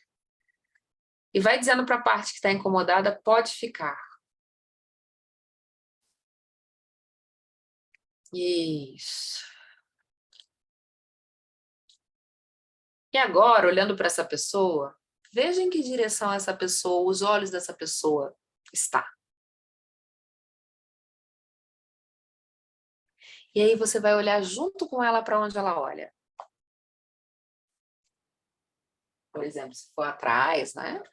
E vai dizendo para a parte que está incomodada, pode ficar. Isso. E agora, olhando para essa pessoa, veja em que direção essa pessoa, os olhos dessa pessoa está. E aí você vai olhar junto com ela para onde ela olha. Por exemplo, se for atrás, né?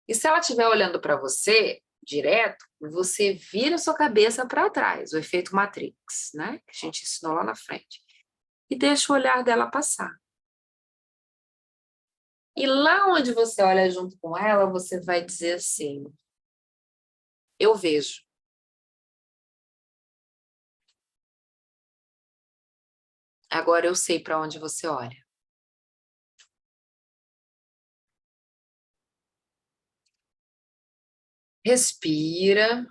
E se ela estiver olhando para você direto, você vira sua cabeça para trás, o efeito Matrix, né? Que a gente ensinou lá na frente. E deixa o olhar dela passar. E lá onde você olha junto com ela, você vai dizer assim: eu vejo. Agora eu sei para onde você olha. Respira.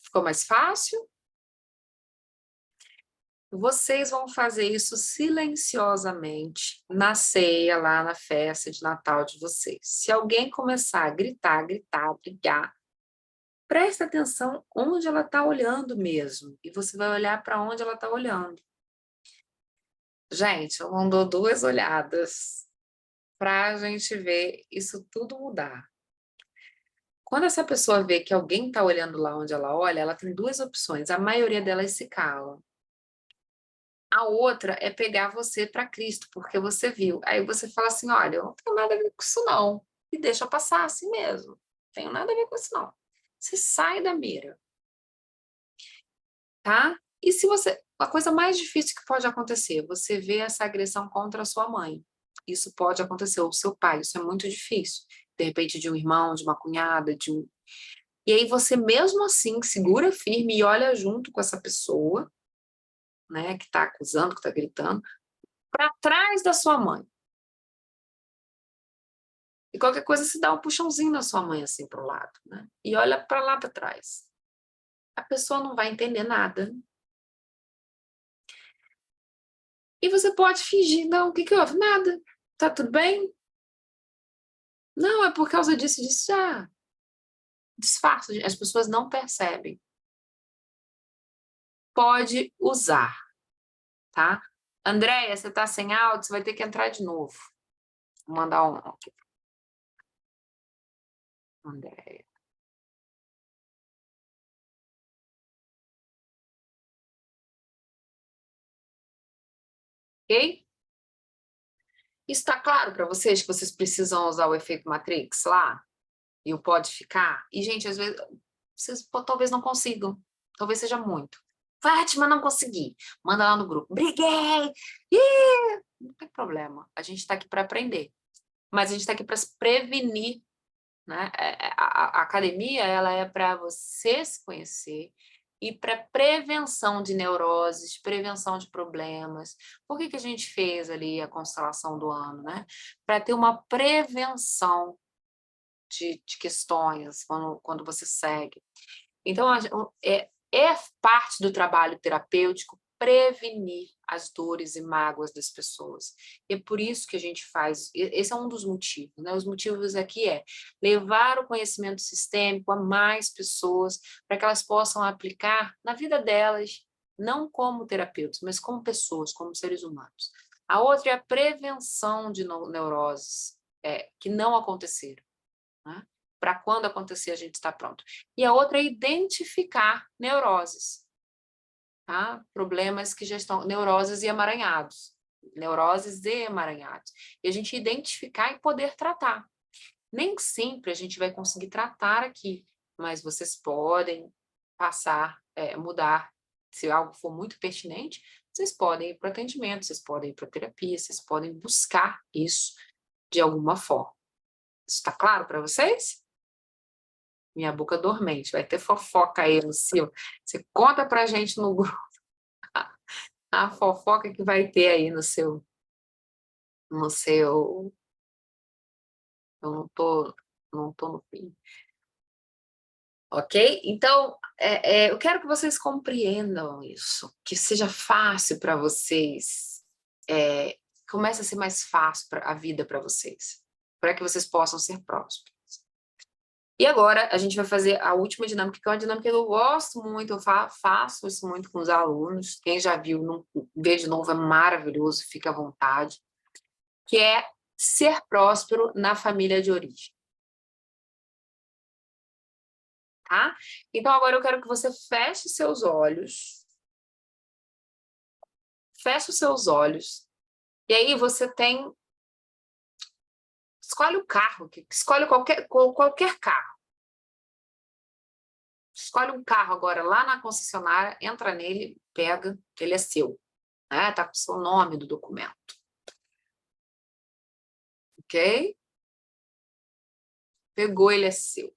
Ficou mais fácil? Vocês vão fazer isso silenciosamente na ceia, lá na festa de Natal de vocês. Se alguém começar a gritar, brigar, presta atenção onde ela está olhando mesmo. E você vai olhar para onde ela está olhando. Gente, eu mandou 2 olhadas para a gente ver isso tudo mudar. Quando essa pessoa vê que alguém está olhando lá onde ela olha, ela tem 2 opções. A maioria delas se cala. A outra é pegar você para Cristo, porque você viu. Aí você fala assim: olha, eu não tenho nada a ver com isso, não. E deixa passar assim mesmo. Não tenho nada a ver com isso, não. Você sai da mira, tá? E se você. A coisa mais difícil que pode acontecer, você vê essa agressão contra a sua mãe. Isso pode acontecer, ou seu pai, isso é muito difícil. De repente, de um irmão, de uma cunhada, de um. E aí você, mesmo assim, segura firme e olha junto com essa pessoa, né, que está acusando, que está gritando, para trás da sua mãe. E qualquer coisa se dá um puxãozinho na sua mãe, assim, para o lado, né? E olha para lá para trás. A pessoa não vai entender nada. E você pode fingir, não, o que que houve? Nada. Tá tudo bem? Não, é por causa disso, já. Disfarça, as pessoas não percebem. Pode usar, tá? Andréia, você tá sem áudio, você vai ter que entrar de novo. Vou mandar um aqui. Andréia. Ok? Isso está claro para vocês que vocês precisam usar o efeito Matrix lá? E o pode ficar? E, gente, às vezes, vocês talvez não consigam. Talvez seja muito. Fátima, não consegui. Manda lá no grupo. Briguei! Ih! Não tem problema. A gente está aqui para aprender. Mas a gente está aqui para se prevenir, né? A academia, ela é para você se conhecer e para prevenção de neuroses, prevenção de problemas. Por que que a gente fez ali a constelação do ano, né? Para ter uma prevenção de questões quando você segue. Então, é parte do trabalho terapêutico prevenir as dores e mágoas das pessoas. E é por isso que a gente faz, esse é um dos motivos, né? Os motivos aqui é levar o conhecimento sistêmico a mais pessoas, para que elas possam aplicar na vida delas, não como terapeutas, mas como pessoas, como seres humanos. A outra é a prevenção de neuroses que não aconteceram, né? Para quando acontecer a gente está pronto. E a outra é identificar neuroses, tá? Problemas que já estão, neuroses e emaranhados. Neuroses e emaranhados. E a gente identificar e poder tratar. Nem sempre a gente vai conseguir tratar aqui, mas vocês podem passar, mudar. Se algo for muito pertinente, vocês podem ir para o atendimento, vocês podem ir para a terapia, vocês podem buscar isso de alguma forma. Isso está claro para vocês? Minha boca dormente. Vai ter fofoca aí, Lucila. Você conta pra gente no grupo a fofoca que vai ter aí no seu. Eu não tô no fim. Ok? Então, eu quero que vocês compreendam isso, que seja fácil para vocês, comece a ser mais fácil a vida para vocês, para que vocês possam ser prósperos. E agora a gente vai fazer a última dinâmica, que é uma dinâmica que eu gosto muito, eu faço isso muito com os alunos. Quem já viu, não vê de novo, é maravilhoso, fica à vontade, que é ser próspero na família de origem. Tá? Então agora eu quero que você feche seus olhos. Feche os seus olhos. E aí você tem. Escolhe o carro, escolhe qualquer carro. Escolhe um carro agora lá na concessionária, entra nele, pega, ele é seu. Né? Tá com o seu nome do documento. Ok? Pegou, ele é seu.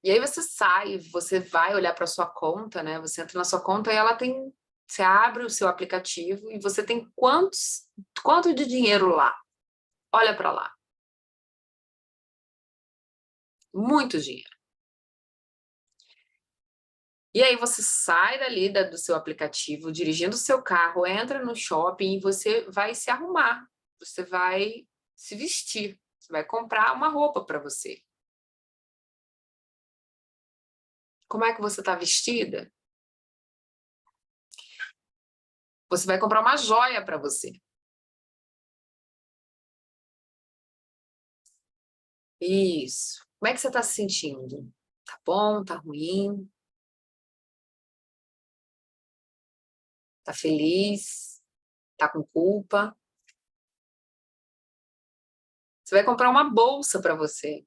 E aí você sai, você vai olhar para sua conta, né? Você entra na sua conta e ela tem. Você abre o seu aplicativo e você tem quanto de dinheiro lá? Olha para lá. Muito dinheiro. E aí você sai dali do seu aplicativo, dirigindo o seu carro, entra no shopping e você vai se arrumar. Você vai se vestir. Você vai comprar uma roupa para você. Como é que você está vestida? Você vai comprar uma joia para você. Isso. Como é que você está se sentindo? Tá bom? Tá ruim? Tá feliz? Tá com culpa? Você vai comprar uma bolsa para você.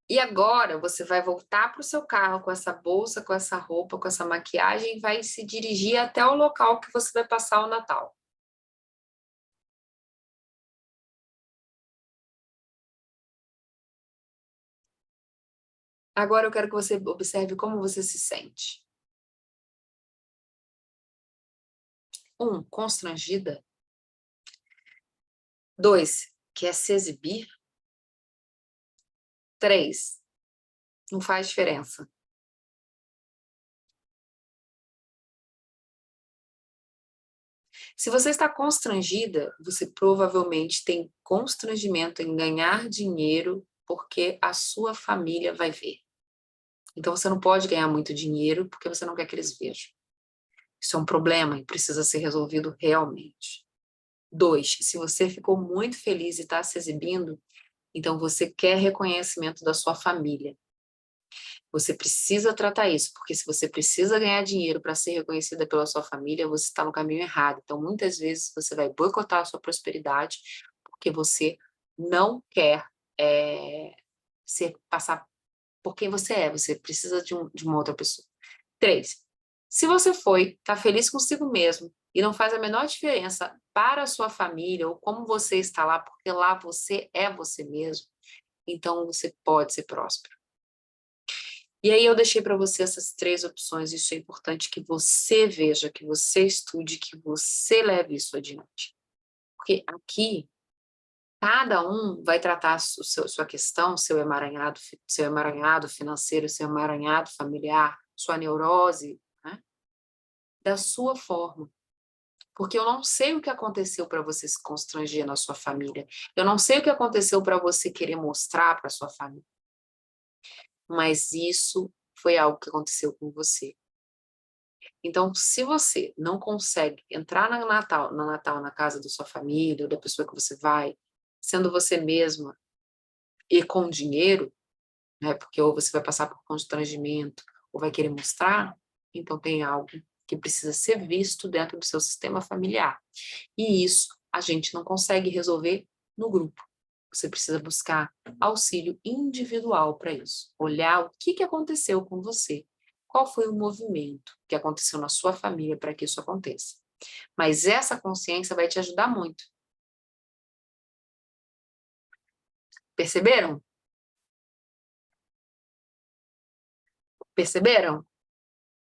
E agora você vai voltar para o seu carro com essa bolsa, com essa roupa, com essa maquiagem e vai se dirigir até o local que você vai passar o Natal. Agora eu quero que você observe como você se sente. 1, constrangida. 2, quer se exibir. 3, não faz diferença. Se você está constrangida, você provavelmente tem constrangimento em ganhar dinheiro porque a sua família vai ver. Então você não pode ganhar muito dinheiro porque você não quer que eles vejam. Isso é um problema e precisa ser resolvido realmente. 2, se você ficou muito feliz e está se exibindo, então você quer reconhecimento da sua família. Você precisa tratar isso, porque se você precisa ganhar dinheiro para ser reconhecida pela sua família, você está no caminho errado. Então, muitas vezes, você vai boicotar a sua prosperidade porque você não quer passar por quem você é. Você precisa de uma outra pessoa. 3, se você está feliz consigo mesmo e não faz a menor diferença para a sua família ou como você está lá, porque lá você é você mesmo, então você pode ser próspero. E aí eu deixei para você essas 3 opções, isso é importante que você veja, que você estude, que você leve isso adiante. Porque aqui, cada um vai tratar sua questão, seu emaranhado financeiro, seu emaranhado familiar, sua neurose, né, da sua forma. Porque eu não sei o que aconteceu para você se constranger na sua família. Eu não sei o que aconteceu para você querer mostrar para sua família. Mas isso foi algo que aconteceu com você. Então, se você não consegue entrar no Natal na casa da sua família ou da pessoa que você vai, sendo você mesma e com dinheiro, né, porque ou você vai passar por constrangimento ou vai querer mostrar, então tem algo que precisa ser visto dentro do seu sistema familiar. E isso a gente não consegue resolver no grupo. Você precisa buscar auxílio individual para isso. Olhar o que aconteceu com você. Qual foi o movimento que aconteceu na sua família para que isso aconteça. Mas essa consciência vai te ajudar muito. Perceberam? Perceberam?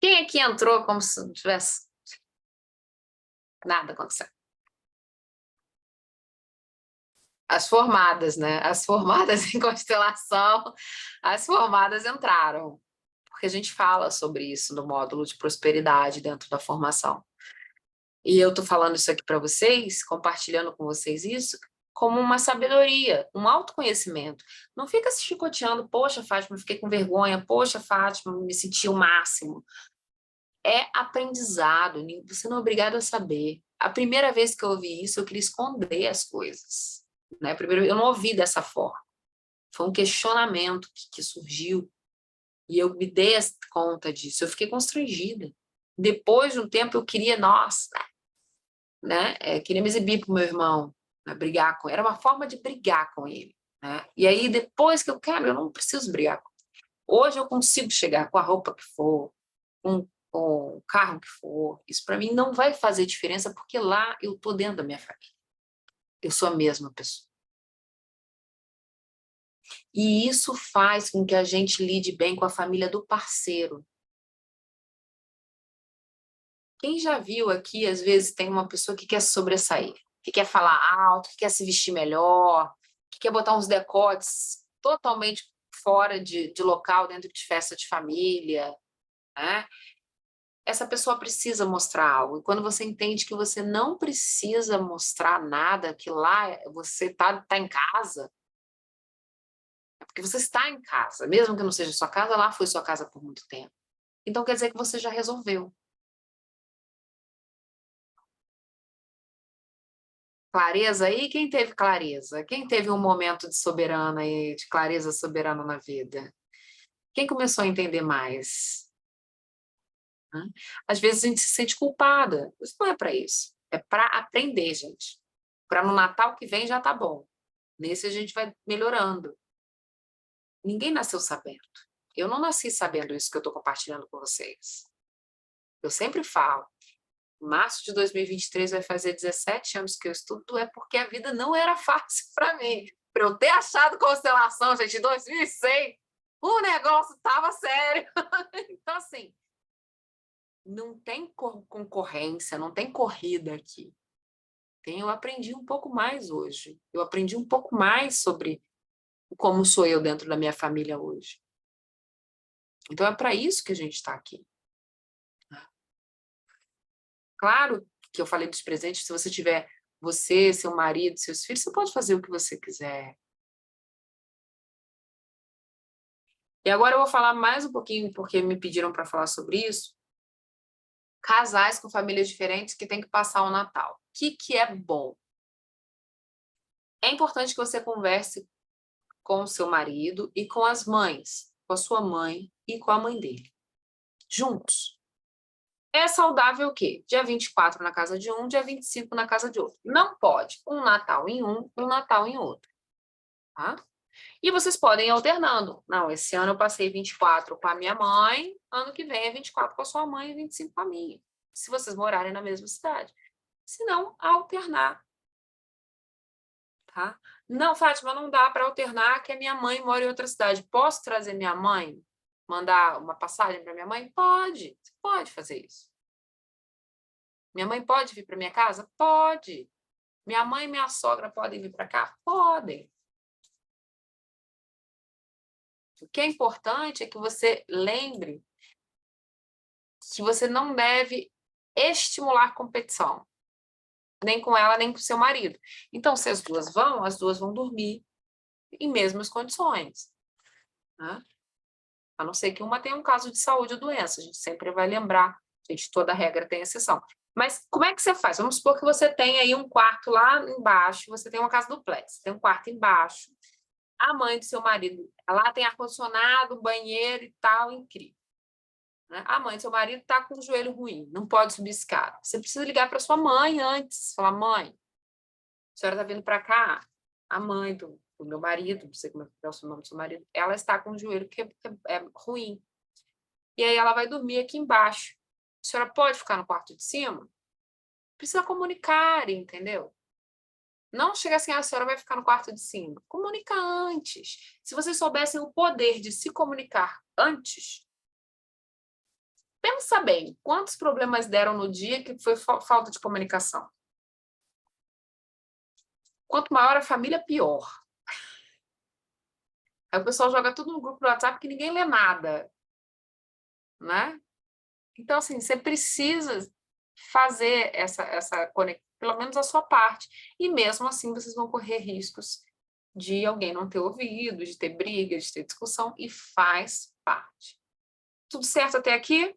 Quem aqui entrou como se não tivesse nada acontecendo? As formadas, né? As formadas em constelação, as formadas entraram, porque a gente fala sobre isso no módulo de prosperidade dentro da formação. E eu tô falando isso aqui para vocês, compartilhando com vocês isso, como uma sabedoria, um autoconhecimento. Não fica se chicoteando, poxa, Fátima, fiquei com vergonha, poxa, Fátima, me senti o máximo. É aprendizado, você não é obrigado a saber. A primeira vez que eu ouvi isso, eu queria esconder as coisas. Né? Primeiro, eu não ouvi dessa forma. Foi um questionamento que surgiu e eu me dei conta disso. Eu fiquei constrangida. Depois de um tempo, eu queria, nossa, né? Queria me exibir para o meu irmão, né? Brigar com ele. Era uma forma de brigar com ele. Né? E aí, depois que eu quero, eu não preciso brigar. Hoje eu consigo chegar com a roupa que for, com o carro que for. Isso para mim não vai fazer diferença, porque lá eu estou dentro da minha família. Eu sou a mesma pessoa. E isso faz com que a gente lide bem com a família do parceiro. Quem já viu aqui, às vezes, tem uma pessoa que quer sobressair, que quer falar alto, que quer se vestir melhor, que quer botar uns decotes totalmente fora de local, dentro de festa de família, né? Essa pessoa precisa mostrar algo. E quando você entende que você não precisa mostrar nada, que lá você tá em casa, é porque você está em casa, mesmo que não seja sua casa, lá foi sua casa por muito tempo. Então quer dizer que você já resolveu. Clareza aí? Quem teve clareza? Quem teve um momento de soberana e de clareza soberana na vida? Quem começou a entender mais? Né? Às vezes a gente se sente culpada. Isso não é para isso. É para aprender, gente. Para no Natal que vem já tá bom. Nesse a gente vai melhorando. Ninguém nasceu sabendo. Eu não nasci sabendo isso que eu estou compartilhando com vocês. Eu sempre falo. Março de 2023 vai fazer 17 anos que eu estudo, é porque a vida não era fácil para mim. Para eu ter achado constelação, gente, em 2006, o negócio estava sério. Então, assim, não tem concorrência, não tem corrida aqui. Eu aprendi um pouco mais hoje. Eu aprendi um pouco mais sobre como sou eu dentro da minha família hoje. Então, é para isso que a gente está aqui. Claro que eu falei dos presentes, se você tiver você, seu marido, seus filhos, você pode fazer o que você quiser. E agora eu vou falar mais um pouquinho, porque me pediram para falar sobre isso. Casais com famílias diferentes que têm que passar o Natal. O que é bom? É importante que você converse com o seu marido e com as mães, com a sua mãe e com a mãe dele, juntos. É saudável o quê? Dia 24 na casa de um, dia 25 na casa de outro. Não pode um Natal em um Natal em outro. Tá? E vocês podem ir alternando. Não, esse ano eu passei 24 com a minha mãe, ano que vem é 24 com a sua mãe e 25 com a minha. Se vocês morarem na mesma cidade. Se não, alternar. Tá? Não, Fátima, não dá para alternar que a minha mãe mora em outra cidade. Posso trazer minha mãe? Mandar uma passagem para minha mãe? Pode. Você pode fazer isso. Minha mãe pode vir para minha casa? Pode. Minha mãe e minha sogra podem vir para cá? Podem. O que é importante é que você lembre que você não deve estimular competição, nem com ela, nem com seu marido. Então, se as duas vão dormir em mesmas condições. Né? A não ser que uma tenha um caso de saúde ou doença. A gente sempre vai lembrar, gente, toda regra tem exceção. Mas como é que você faz? Vamos supor que você tem aí um quarto lá embaixo, você tem uma casa duplex, tem um quarto embaixo. A mãe do seu marido, lá tem ar-condicionado, banheiro e tal, incrível. Né? A mãe do seu marido está com o joelho ruim, não pode subir escada. Você precisa ligar para sua mãe antes, falar, mãe, a senhora está vindo para cá? A mãe do meu marido, não sei como é o nome do seu marido, ela está com o joelho que é ruim. E aí ela vai dormir aqui embaixo. A senhora pode ficar no quarto de cima? Precisa comunicar, entendeu? Não chega assim, a senhora vai ficar no quarto de cima. Comunica antes. Se vocês soubessem o poder de se comunicar antes, Pensa bem, quantos problemas deram no dia que foi falta de comunicação? Quanto maior a família, pior. Aí o pessoal joga tudo no grupo do WhatsApp que ninguém lê nada, né? Então, assim, você precisa fazer essa conexão, pelo menos a sua parte. E mesmo assim, vocês vão correr riscos de alguém não ter ouvido, de ter briga, de ter discussão, e faz parte. Tudo certo até aqui?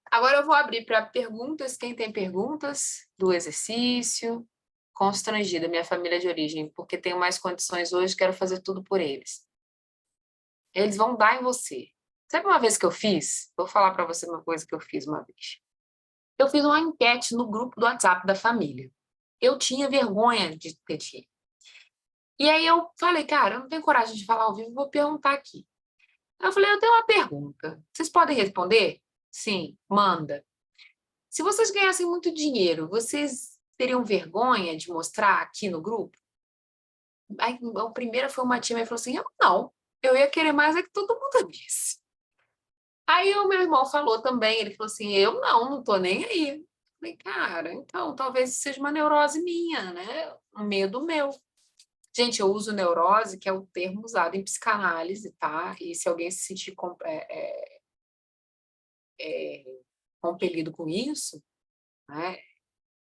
Agora eu vou abrir para perguntas. Quem tem perguntas do exercício? Constrangida, minha família de origem, porque tenho mais condições hoje, quero fazer tudo por eles. Eles vão dar em você. Sabe uma vez que eu fiz? Vou falar para você uma coisa que eu fiz uma vez. Eu fiz uma enquete no grupo do WhatsApp da família. Eu tinha vergonha de ter dinheiro. E aí eu falei, cara, eu não tenho coragem de falar ao vivo, vou perguntar aqui. Eu falei, eu tenho uma pergunta. Vocês podem responder? Sim, manda. Se vocês ganhassem muito dinheiro, vocês teriam vergonha de mostrar aqui no grupo? Aí, a primeira foi uma tia, e falou assim, eu não. Eu ia querer mais é que todo mundo visse. Aí o meu irmão falou também, ele falou assim, eu não tô nem aí. Eu falei, cara, então talvez seja uma neurose minha, né? Um medo meu. Gente, eu uso neurose, que é o termo usado em psicanálise, tá? E se alguém se sentir compelido com isso, né,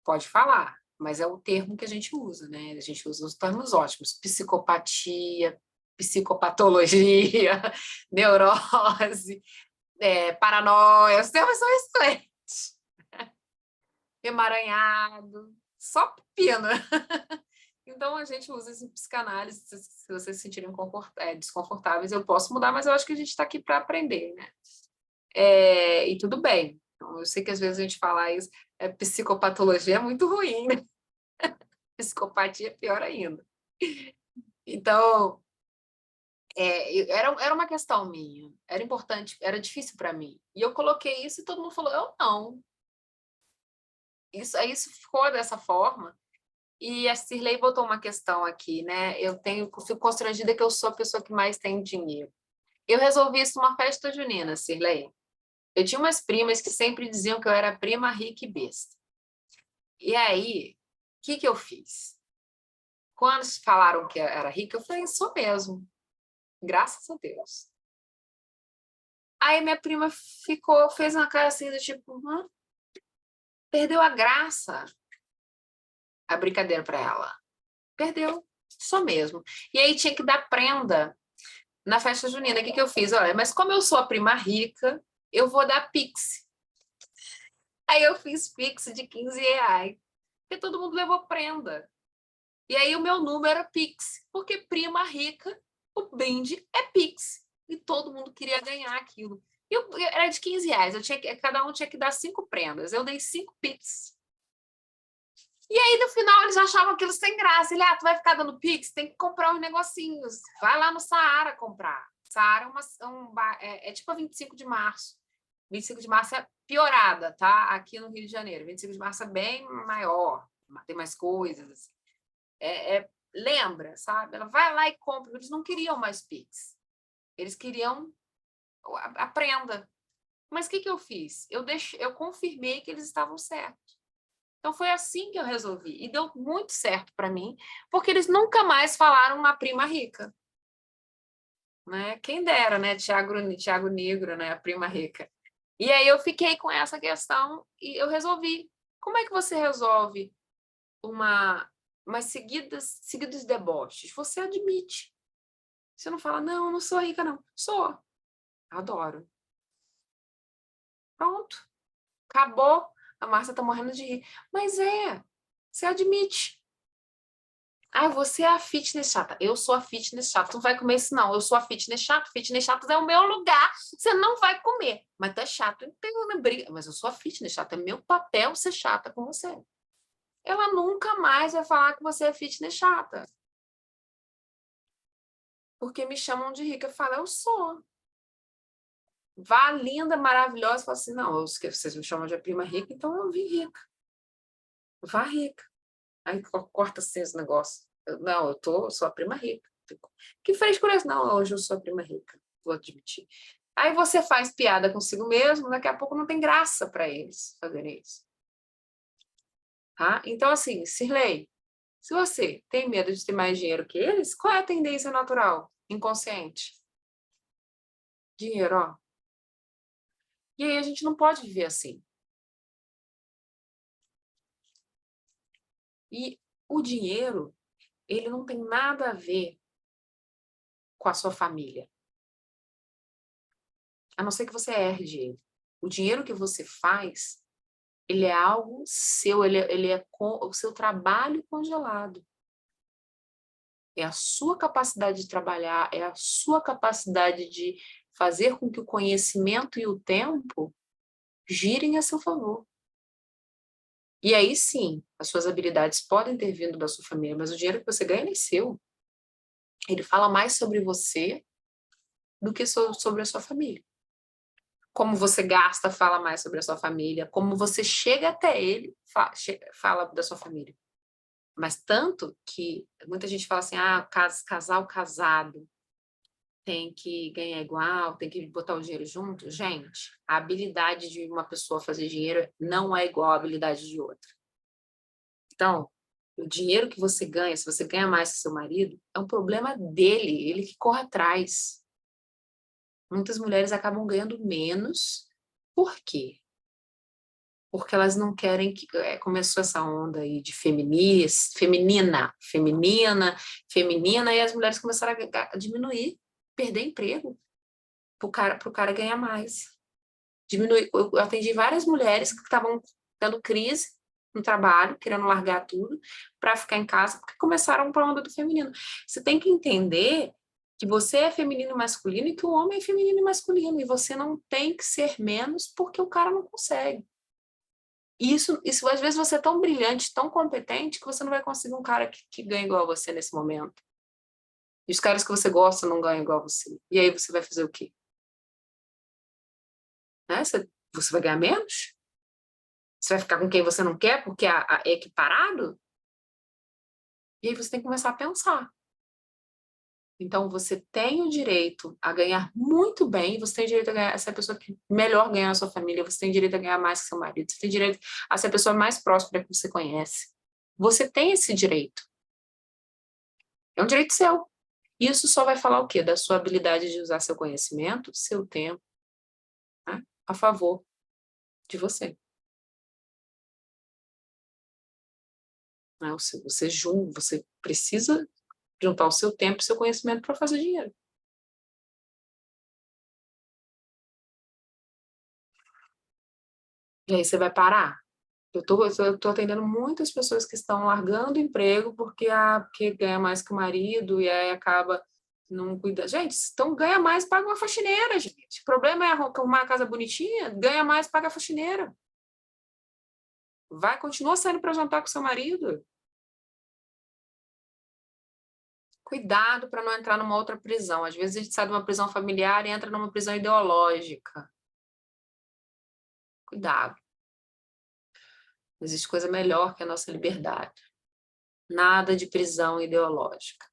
pode falar, mas é o termo que a gente usa, né? A gente usa os termos ótimos, psicopatia, psicopatologia, neurose, paranoia, os termos são excelentes. Emaranhado, só pepino. Então, a gente usa isso em psicanálise, se vocês se sentirem desconfortáveis, eu posso mudar, mas eu acho que a gente está aqui para aprender, né? E tudo bem. Então, eu sei que às vezes a gente fala isso, psicopatologia é muito ruim, né? Psicopatia é pior ainda. Então, era uma questão minha, era importante, era difícil para mim. E eu coloquei isso e todo mundo falou, eu não. Isso ficou dessa forma. E a Cirlei botou uma questão aqui, né? Fico constrangida que eu sou a pessoa que mais tem dinheiro. Eu resolvi isso numa festa junina, Cirlei. Eu tinha umas primas que sempre diziam que eu era prima rica e besta. E aí, o que eu fiz? Quando falaram que eu era rica, eu falei, sou mesmo. Graças a Deus. Aí minha prima fez uma cara assim, do tipo, perdeu a graça. A brincadeira para ela. Perdeu, sou mesmo. E aí tinha que dar prenda na festa junina. O que eu fiz? Olha, mas como eu sou a prima rica, eu vou dar Pix. Aí eu fiz Pix de R$ 15. Porque todo mundo levou prenda. E aí o meu número era Pix. Porque prima rica, o brinde é Pix. E todo mundo queria ganhar aquilo. Era de R$ 15. Cada um tinha que dar 5 prendas. Eu dei 5 Pix. E aí, no final, eles achavam aquilo sem graça. Tu vai ficar dando Pix? Tem que comprar uns negocinhos. Vai lá no Saara comprar. Saara é tipo a 25 de março. 25 de março é piorada, tá? Aqui no Rio de Janeiro. 25 de março é bem maior. Tem mais coisas. Lembra, sabe? Ela vai lá e compra. Eles não queriam mais Pix. Eles queriam a prenda. Mas o que eu fiz? Eu confirmei que eles estavam certos. Então, foi assim que eu resolvi. E deu muito certo para mim, porque eles nunca mais falaram uma prima rica. Né? Quem dera, né? Tiago Negro, né? A prima rica. E aí eu fiquei com essa questão e eu resolvi. Como é que você resolve umas seguidos deboches? Você admite. Você não fala, não, eu não sou rica, não. Sou. Adoro. Pronto. Acabou. A Márcia tá morrendo de rir. Mas você admite. Você é a fitness chata. Eu sou a fitness chata. Tu não vai comer isso, não. Eu sou a fitness chata. Fitness chata é o meu lugar. Você não vai comer. Mas tu é chato. Não tem uma briga. Mas eu sou a fitness chata. É meu papel ser chata com você. Ela nunca mais vai falar que você é fitness chata. Porque me chamam de rica. Eu falo, eu sou. Vá linda, maravilhosa. Fala assim, não, vocês me chamam de prima rica, então eu vim rica. Vá rica. Aí corta assim esse negócio. Não, eu sou a prima rica. Que frescura é essa? Não, hoje eu sou a prima rica, vou admitir. Aí você faz piada consigo mesmo, daqui a pouco não tem graça para eles fazerem isso. Tá? Então, assim, Cirlei, se você tem medo de ter mais dinheiro que eles, qual é a tendência natural, inconsciente? Dinheiro, ó. E aí a gente não pode viver assim. E o dinheiro, ele não tem nada a ver com a sua família. A não ser que você herde ele. O dinheiro que você faz, ele é algo seu, ele é o seu trabalho congelado. É a sua capacidade de trabalhar, é a sua capacidade de fazer com que o conhecimento e o tempo girem a seu favor. E aí sim, as suas habilidades podem ter vindo da sua família, mas o dinheiro que você ganha é seu. Ele fala mais sobre você do que sobre a sua família. Como você gasta, fala mais sobre a sua família. Como você chega até ele, fala da sua família. Mas tanto que muita gente fala assim, casal casado tem que ganhar igual, tem que botar o dinheiro junto. Gente, a habilidade de uma pessoa fazer dinheiro não é igual à habilidade de outra. Então, o dinheiro que você ganha, se você ganha mais que seu marido, é um problema dele, ele que corre atrás. Muitas mulheres acabam ganhando menos. Por quê? Porque elas não querem que começou essa onda aí de feminina, e as mulheres começaram a diminuir, perder emprego para o cara ganhar mais. Diminuir. Eu atendi várias mulheres que estavam tendo crise no trabalho, querendo largar tudo para ficar em casa, porque começaram para a onda do feminino. Você tem que entender que você é feminino e masculino e que o homem é feminino e masculino, e você não tem que ser menos porque o cara não consegue. Isso às vezes você é tão brilhante, tão competente, que você não vai conseguir um cara que ganhe igual a você nesse momento. E os caras que você gosta não ganham igual a você. E aí você vai fazer o quê? Né? Você vai ganhar menos? Você vai ficar com quem você não quer porque é equiparado? E aí você tem que começar a pensar. Então, você tem o direito a ganhar muito bem, você tem direito a ganhar, ser a pessoa que melhor ganha na sua família, você tem direito a ganhar mais que seu marido, você tem direito a ser a pessoa mais próspera que você conhece. Você tem esse direito. É um direito seu. Isso só vai falar o quê? Da sua habilidade de usar seu conhecimento, seu tempo, né, a favor de você. Né? Você precisa juntar o seu tempo e seu conhecimento para fazer dinheiro. E aí você vai parar. Eu tô atendendo muitas pessoas que estão largando o emprego porque ganha mais que o marido e aí acaba não cuidando. Gente, então ganha mais, paga uma faxineira, gente. O problema é arrumar a casa bonitinha, ganha mais, paga a faxineira. Continua saindo para jantar com seu marido. Cuidado para não entrar numa outra prisão. Às vezes a gente sai de uma prisão familiar e entra numa prisão ideológica. Cuidado. Não existe coisa melhor que a nossa liberdade. Nada de prisão ideológica.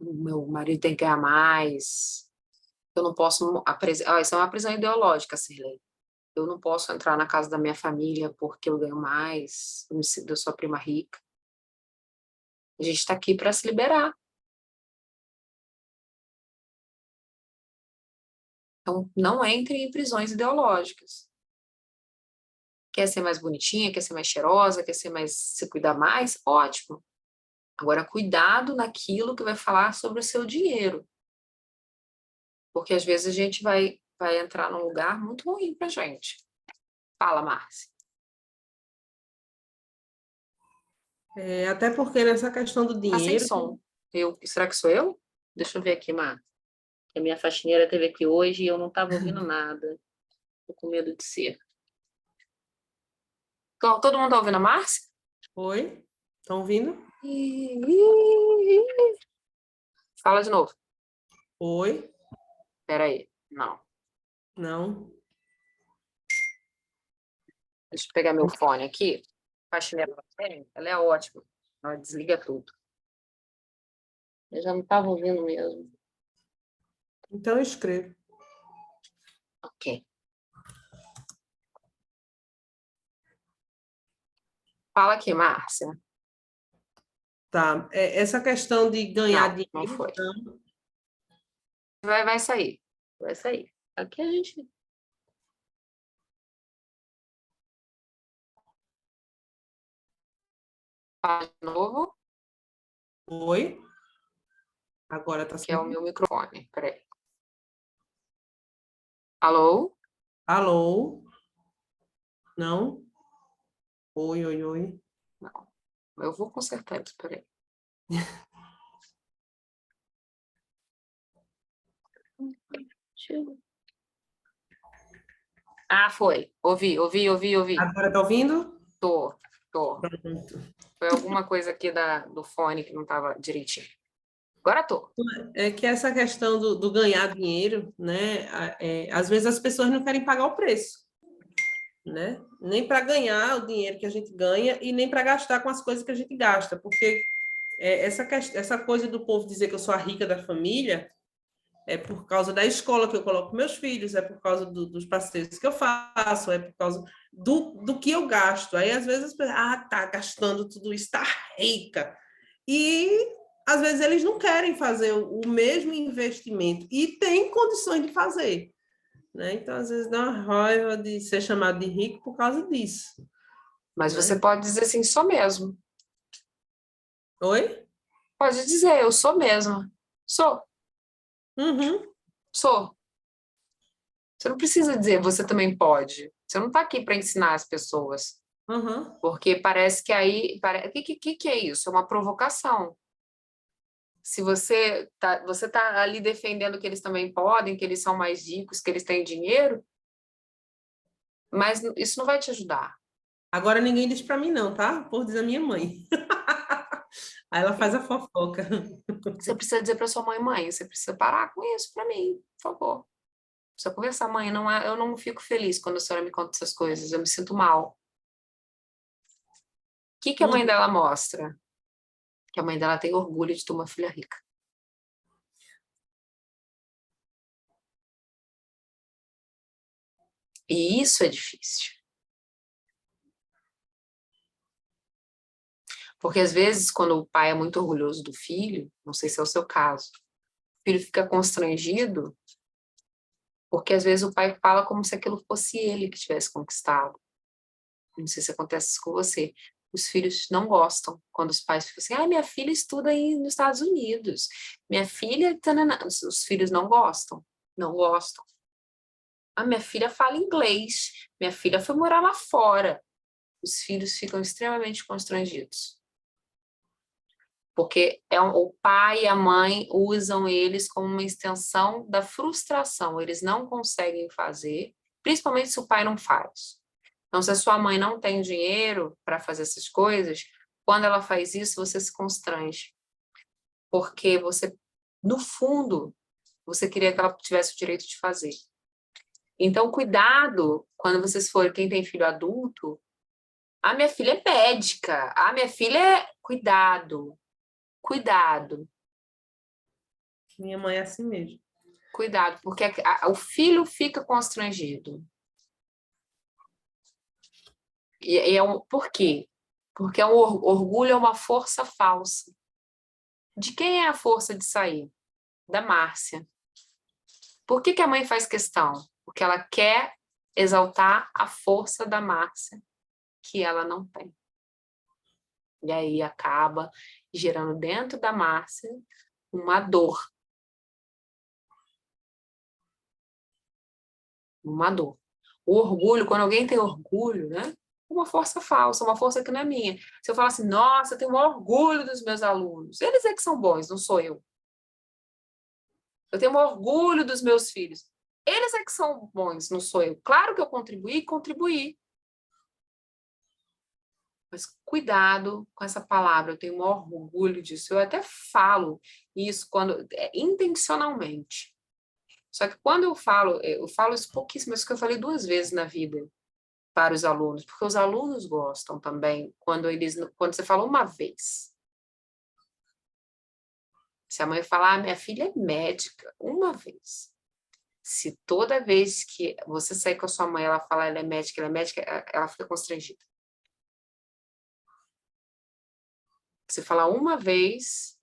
O meu marido tem que ganhar mais. Eu não posso... isso é uma prisão ideológica, Cirlei. Eu não posso entrar na casa da minha família porque eu ganho mais. Eu sou a prima rica. A gente está aqui para se liberar. Então, não entre em prisões ideológicas. Quer ser mais bonitinha, quer ser mais cheirosa, quer ser mais, se cuidar mais? Ótimo. Agora, cuidado naquilo que vai falar sobre o seu dinheiro. Porque às vezes a gente vai entrar num lugar muito ruim pra gente. Fala, Márcia. Até porque nessa questão do Tá sem dinheiro, som. Será que sou eu? Deixa eu ver aqui, Márcia. A minha faxineira esteve aqui hoje e eu não estava ouvindo nada. Tô com medo de ser. Todo mundo tá ouvindo a Márcia? oi, estão ouvindo? Fala de novo. Oi, Espera aí. Não. não. Deixa eu pegar meu fone aqui. A faxineira ela é ótima. Ela desliga tudo. Eu já não estava ouvindo mesmo. Então, eu escrevo. Ok. Fala aqui, Márcia. Tá. Essa questão de ganhar Não dinheiro, foi. então, Vai sair. Vai sair. Aqui a gente... Fala de novo, oi. Agora tá que é o sem. meu microfone. Peraí. Alô? Alô? Não? Oi, oi, oi. Não. Eu vou consertar isso, peraí. Ah, foi. Ouvi. Agora tá ouvindo? Tô. Pronto. Foi alguma coisa aqui do fone que não estava direitinho. Agora tô. É que essa questão do ganhar dinheiro, né? Às vezes as pessoas não querem pagar o preço, né? Nem para ganhar o dinheiro que a gente ganha e nem para gastar com as coisas que a gente gasta, porque essa coisa do povo dizer que eu sou a rica da família é por causa da escola que eu coloco meus filhos, é por causa dos passeios que eu faço, é por causa do que eu gasto. Aí, às vezes, as pessoas, tá gastando tudo isso, tá rica. E, às vezes, eles não querem fazer o mesmo investimento e têm condições de fazer. Né? Então, às vezes, dá uma raiva de ser chamado de rico por causa disso. Mas Né? você pode dizer assim, sou mesmo. Oi? Pode dizer, eu sou mesmo. Sou. Uhum, Sou. Você não precisa dizer, você também pode. Você não está aqui para ensinar as pessoas. uhum. Porque parece que aí... O que é isso? É uma provocação. Se você tá ali defendendo que eles também podem, que eles são mais ricos, que eles têm dinheiro, mas isso não vai te ajudar. Agora ninguém diz para mim não, tá? Por dizer a minha mãe. Aí ela faz a fofoca. Você precisa dizer para sua mãe, mãe, você precisa parar com isso para mim, por favor. Precisa conversar, mãe, eu não fico feliz quando a senhora me conta essas coisas, eu me sinto mal. O que a mãe Uhum. dela mostra? Que a mãe dela tem orgulho de ter uma filha rica. E isso é difícil. Porque às vezes, quando o pai é muito orgulhoso do filho, não sei se é o seu caso, o filho fica constrangido, porque às vezes o pai fala como se aquilo fosse ele que tivesse conquistado. Não sei se acontece isso com você. Os filhos não gostam quando os pais ficam assim, minha filha estuda aí nos Estados Unidos. Minha filha... Tanana. Os filhos não gostam. Não gostam. Minha filha fala inglês. Minha filha foi morar lá fora. Os filhos ficam extremamente constrangidos. Porque o pai e a mãe usam eles como uma extensão da frustração. Eles não conseguem fazer, principalmente se o pai não faz. Então, se a sua mãe não tem dinheiro para fazer essas coisas, quando ela faz isso, você se constrange. Porque você, no fundo, você queria que ela tivesse o direito de fazer. Então, cuidado quando vocês forem, quem tem filho adulto, minha filha é médica, minha filha é... Cuidado, Minha mãe é assim mesmo. porque o filho fica constrangido. Por quê? Porque orgulho é uma força falsa. De quem é a força de sair? Da Márcia. Por que a mãe faz questão? Porque ela quer exaltar a força da Márcia, que ela não tem. E aí acaba gerando dentro da Márcia uma dor. Uma dor. O orgulho, quando alguém tem orgulho, né? Uma força falsa, uma força que não é minha. Se eu falar assim, nossa, eu tenho orgulho dos meus alunos, eles é que são bons, não sou eu. Eu tenho orgulho dos meus filhos. Eles é que são bons, não sou eu. Claro que eu contribuí. Mas cuidado com essa palavra, eu tenho o maior orgulho disso. Eu até falo isso intencionalmente. Só que quando eu falo isso pouquíssimo, isso que eu falei 2 vezes na vida para os alunos, porque os alunos gostam também quando você fala uma vez. Se a mãe falar, minha filha é médica, uma vez. Se toda vez que você sair com a sua mãe, ela falar ela é médica, ela fica constrangida. Se falar uma vez,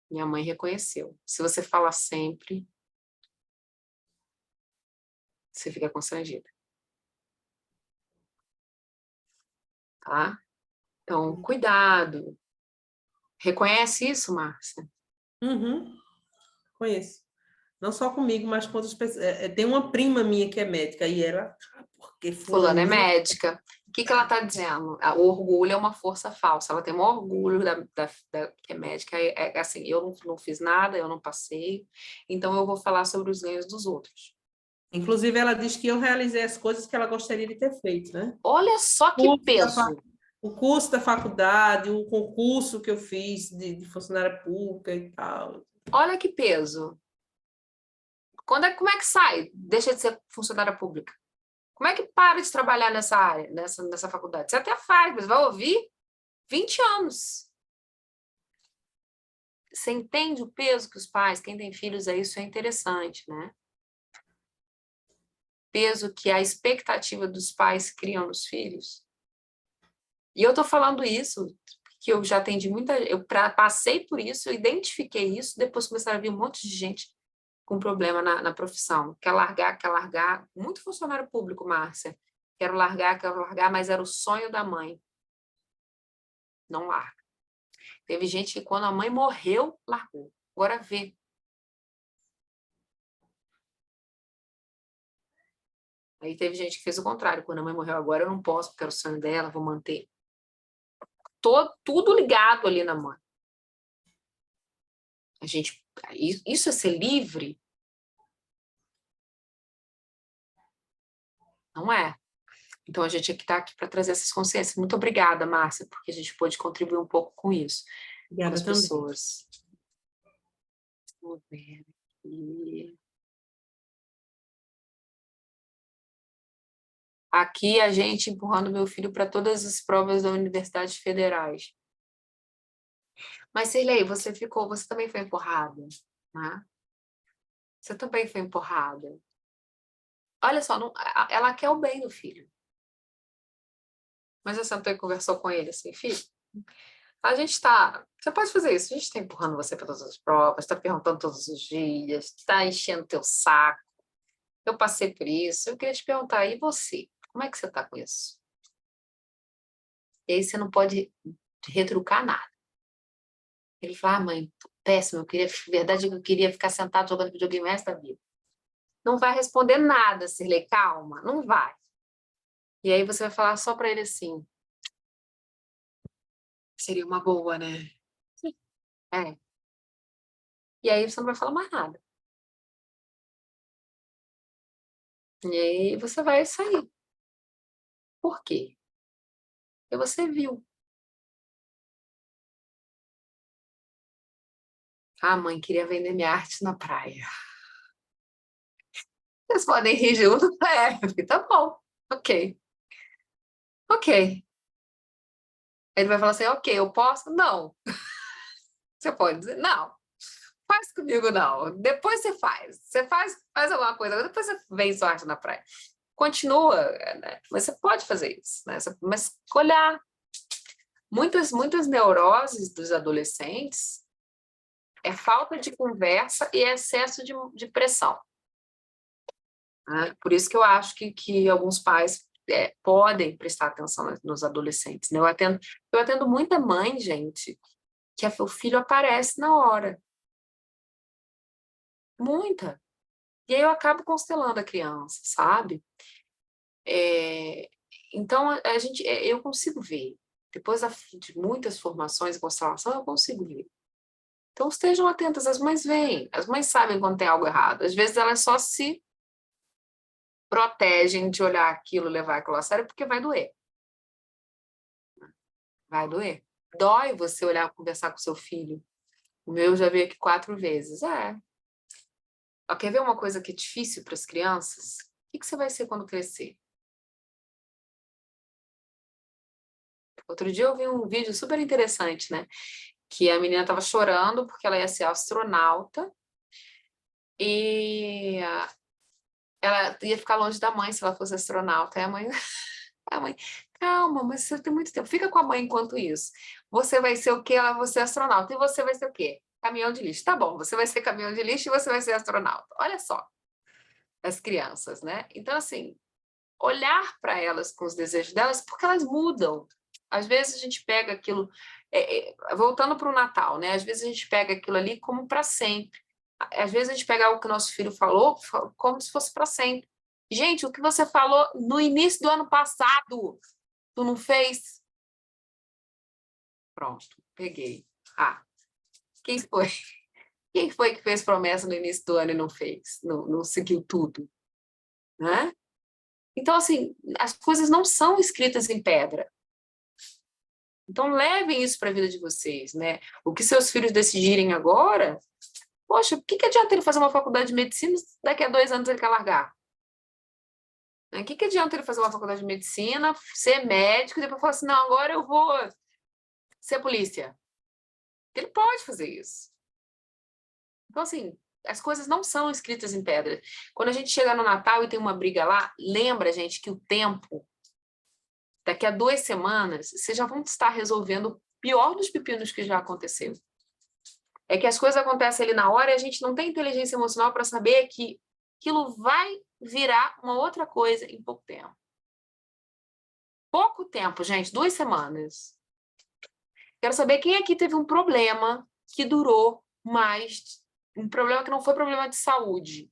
minha mãe reconheceu. Se você falar sempre, você fica constrangida. Tá? Então, cuidado. Reconhece isso, Márcia? Uhum, conheço. Não só comigo, mas com outras pessoas. Tem uma prima minha que é médica e ela, porque Fulana é fulaninha. médica. O que ela está dizendo? O orgulho é uma força falsa. Ela tem um orgulho que é médica. Assim, eu não fiz nada, eu não passei, então eu vou falar sobre os ganhos dos outros. Inclusive, ela diz que eu realizei as coisas que ela gostaria de ter feito, né? Olha só que peso. O curso da faculdade, o concurso que eu fiz de funcionária pública e tal. Olha que peso. Como é que sai? Deixa de ser funcionária pública. Como é que para de trabalhar nessa área, nessa faculdade? Você até faz, mas vai ouvir 20 anos. Você entende o peso que os pais, quem tem filhos, isso é interessante, né? Peso que a expectativa dos pais criam nos filhos. E eu tô falando isso, que eu já atendi passei por isso, eu identifiquei isso, depois começaram a vir um monte de gente com problema na profissão. Quer largar. Muito funcionário público, Márcia. Quero largar, mas era o sonho da mãe. Não larga. Teve gente que quando a mãe morreu, largou. Agora vê. Aí teve gente que fez o contrário. Quando a mãe morreu, agora eu não posso, porque era o sonho dela, vou manter. Tudo ligado ali na mãe. Isso é ser livre? Não é. Então, a gente está aqui para trazer essas consciências. Muito obrigada, Márcia, porque a gente pôde contribuir um pouco com isso, com Obrigada as também. pessoas. Vou ver aqui. Aqui, a gente empurrando meu filho para todas as provas das universidades federais. Mas, Cirlei, você também foi empurrada, né? Você também foi empurrada. Olha só, ela quer o bem do filho. Mas você sentou e conversou com ele assim, filho, você pode fazer isso, a gente está empurrando você para todas as provas, está perguntando todos os dias, está enchendo teu saco. Eu passei por isso, eu queria te perguntar, e você? Como é que você está com isso? E aí você não pode retrucar nada. Ele fala, mãe, péssimo, verdade, eu queria ficar sentado jogando videogame o resto da vida. Não vai responder nada, Cirlei, calma, não vai. E aí você vai falar só para ele assim, seria uma boa, né? É. E aí você não vai falar mais nada. E aí você vai sair. Por quê? Porque você viu. Ah, mãe, queria vender minha arte na praia. Vocês podem rir junto? Tá bom. Ok. Ok. Ele vai falar assim, ok, eu posso? Não. Você pode dizer, não. Faz comigo, não. Depois você faz. Você faz alguma coisa, depois você vem sua arte na praia. Continua, né? Mas você pode fazer isso, né? Mas olhar. Muitas neuroses dos adolescentes é falta de conversa e excesso de pressão. Né? Por isso que eu acho que alguns pais podem prestar atenção nos adolescentes. Né? Eu atendo muita mãe, gente, que o filho aparece na hora. Muita. E aí eu acabo constelando a criança, sabe? Então, eu consigo ver. Depois de muitas formações em constelação, eu consigo ver. Então, estejam atentas, as mães veem, as mães sabem quando tem algo errado. Às vezes, elas só se protegem de olhar aquilo, levar aquilo a sério, porque vai doer. Vai doer. Dói você olhar, conversar com seu filho. O meu já veio aqui 4 vezes. Quer ver uma coisa que é difícil para as crianças? O que você vai ser quando crescer? Outro dia eu vi um vídeo super interessante, né? que a menina estava chorando porque ela ia ser astronauta e ela ia ficar longe da mãe se ela fosse astronauta. Aí a mãe, calma, mas você tem muito tempo, fica com a mãe enquanto isso. Você vai ser o quê? Ela vai ser astronauta. E você vai ser o quê? Caminhão de lixo. Tá bom, você vai ser caminhão de lixo e você vai ser astronauta. Olha só, as crianças, né? Então, assim, olhar para elas com os desejos delas, porque elas mudam. Às vezes a gente pega aquilo, voltando para o Natal, né? Às vezes a gente pega aquilo ali como para sempre. Às vezes a gente pega algo que o nosso filho falou como se fosse para sempre. Gente, o que você falou no início do ano passado, tu não fez? Pronto, peguei. Ah, quem foi? Quem foi que fez promessa no início do ano e não fez? Não seguiu tudo, né? Então, assim, as coisas não são escritas em pedra. Então, levem isso para a vida de vocês, né? O que seus filhos decidirem agora, poxa, o que adianta ele fazer uma faculdade de medicina se daqui a 2 anos ele quer largar? O que adianta ele fazer uma faculdade de medicina, ser médico e depois falar assim, não, agora eu vou ser polícia? Ele pode fazer isso. Então, assim, as coisas não são escritas em pedra. Quando a gente chega no Natal e tem uma briga lá, lembra, gente, que o tempo, daqui a 2 semanas, vocês já vão estar resolvendo o pior dos pepinos que já aconteceu. É que as coisas acontecem ali na hora e a gente não tem inteligência emocional para saber que aquilo vai virar uma outra coisa em pouco tempo. Pouco tempo, gente, 2 semanas. Quero saber quem aqui teve um problema que durou mais, um problema que não foi problema de saúde,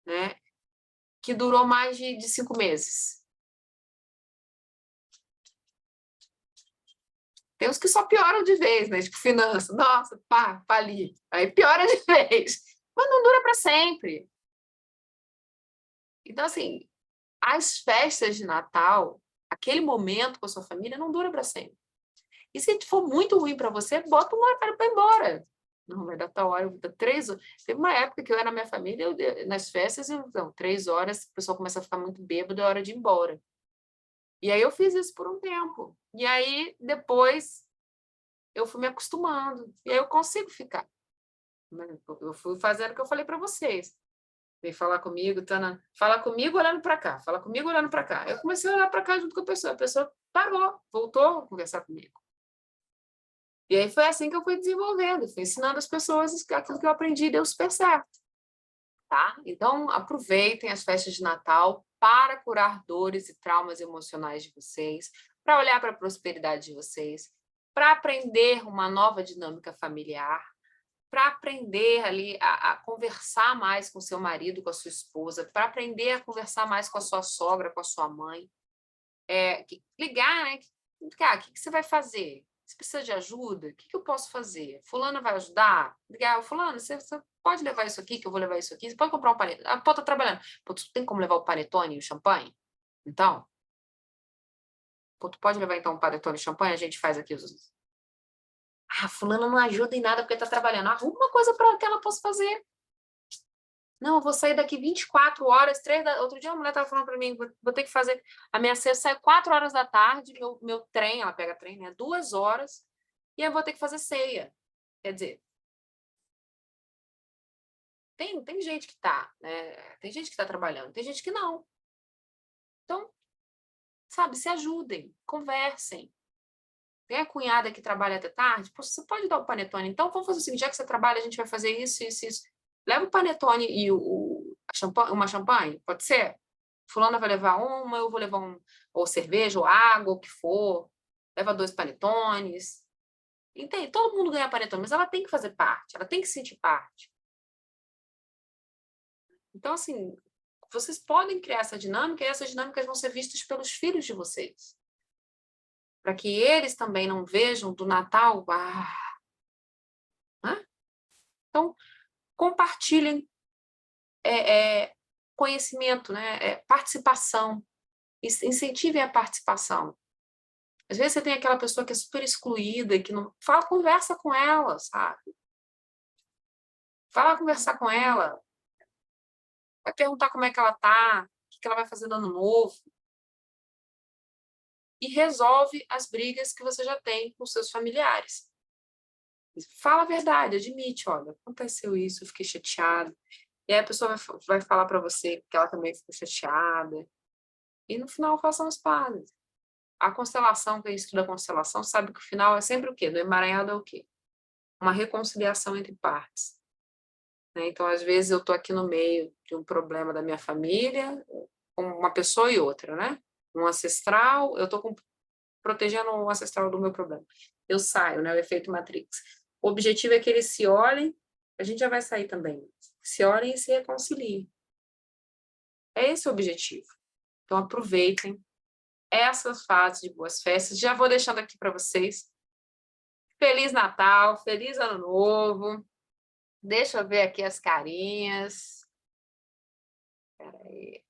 né? Que durou mais de 5 meses. Tem uns que só pioram de vez, né? Tipo, finanças. Nossa, pá, fali. Aí piora de vez. Mas não dura para sempre. Então, assim, as festas de Natal, aquele momento com a sua família, não dura para sempre. E se for muito ruim para você, bota um horário para ir embora. Não vai dar tal hora, eu vou dar 3 horas. Teve uma época que eu era na minha família, nas festas, então, 3 horas, o pessoal começa a ficar muito bêbado, é hora de ir embora. E aí eu fiz isso por um tempo. E aí, depois, eu fui me acostumando. E aí eu consigo ficar. Eu fui fazendo o que eu falei para vocês. Vem falar comigo, Tana, fala comigo olhando para cá, fala comigo olhando para cá. Eu comecei a olhar para cá junto com a pessoa parou, voltou a conversar comigo. E aí foi assim que eu fui desenvolvendo, fui ensinando as pessoas aquilo que eu aprendi e deu super certo. Tá? Então, aproveitem as festas de Natal para curar dores e traumas emocionais de vocês, para olhar para a prosperidade de vocês, para aprender uma nova dinâmica familiar, para aprender ali a conversar mais com seu marido, com a sua esposa, para aprender a conversar mais com a sua sogra, com a sua mãe. Ligar, né? O que você vai fazer? Você precisa de ajuda? O que eu posso fazer? Fulano vai ajudar? Ligar, fulano, você pode levar isso aqui, que eu vou levar isso aqui? Você pode comprar um panetone? Ah, pô, tô trabalhando. Pô, tu tem como levar o panetone e o champanhe? Então, pô, tu pode levar então um panetone e champanhe? A gente faz aqui os... Ah, fulano não ajuda em nada porque tá trabalhando. Arruma uma coisa para que ela possa fazer. Não, eu vou sair daqui 24 horas, 3 da... Outro dia uma mulher estava falando para mim, vou ter que fazer... A minha ceia sai 4 horas da tarde, meu trem, ela pega trem, né? 2 horas, e eu vou ter que fazer ceia. Quer dizer, tem gente que tá, né? Tem gente que tá trabalhando, tem gente que não. Então, sabe, se ajudem, conversem. Tem a cunhada que trabalha até tarde, pô, você pode dar o panetone. Então, vamos fazer o seguinte, já que você trabalha, a gente vai fazer isso, isso, isso. Leva o panetone e uma champanhe, pode ser? Fulana vai levar uma, eu vou levar ou cerveja, ou água, o que for. Leva 2 panetones. Entende? Todo mundo ganha panetone, mas ela tem que fazer parte, ela tem que sentir parte. Então, assim, vocês podem criar essa dinâmica e essas dinâmicas vão ser vistas pelos filhos de vocês. Para que eles também não vejam do Natal, né? Então, compartilhem conhecimento, né? Participação. Incentivem a participação. Às vezes você tem aquela pessoa que é super excluída e que não... Conversa com ela, sabe? Vai lá conversar com ela. Vai perguntar como é que ela tá, o que ela vai fazer no ano novo. E resolve as brigas que você já tem com seus familiares. Fala a verdade, admite, olha, aconteceu isso, eu fiquei chateada. E aí a pessoa vai falar para você que ela também ficou chateada. E no final façam as pazes. A constelação, quem estuda a constelação, sabe que o final é sempre o quê? Do emaranhado é o quê? Uma reconciliação entre partes. Né? Então, às vezes, eu estou aqui no meio de um problema da minha família, com uma pessoa e outra, né? Um ancestral, eu estou protegendo o ancestral do meu problema. Eu saio, né? O efeito Matrix. O objetivo é que eles se olhem, a gente já vai sair também. Se olhem e se reconciliem. É esse o objetivo. Então, aproveitem essas fases de boas festas. Já vou deixando aqui para vocês. Feliz Natal, feliz Ano Novo. Deixa eu ver aqui as carinhas. Peraí.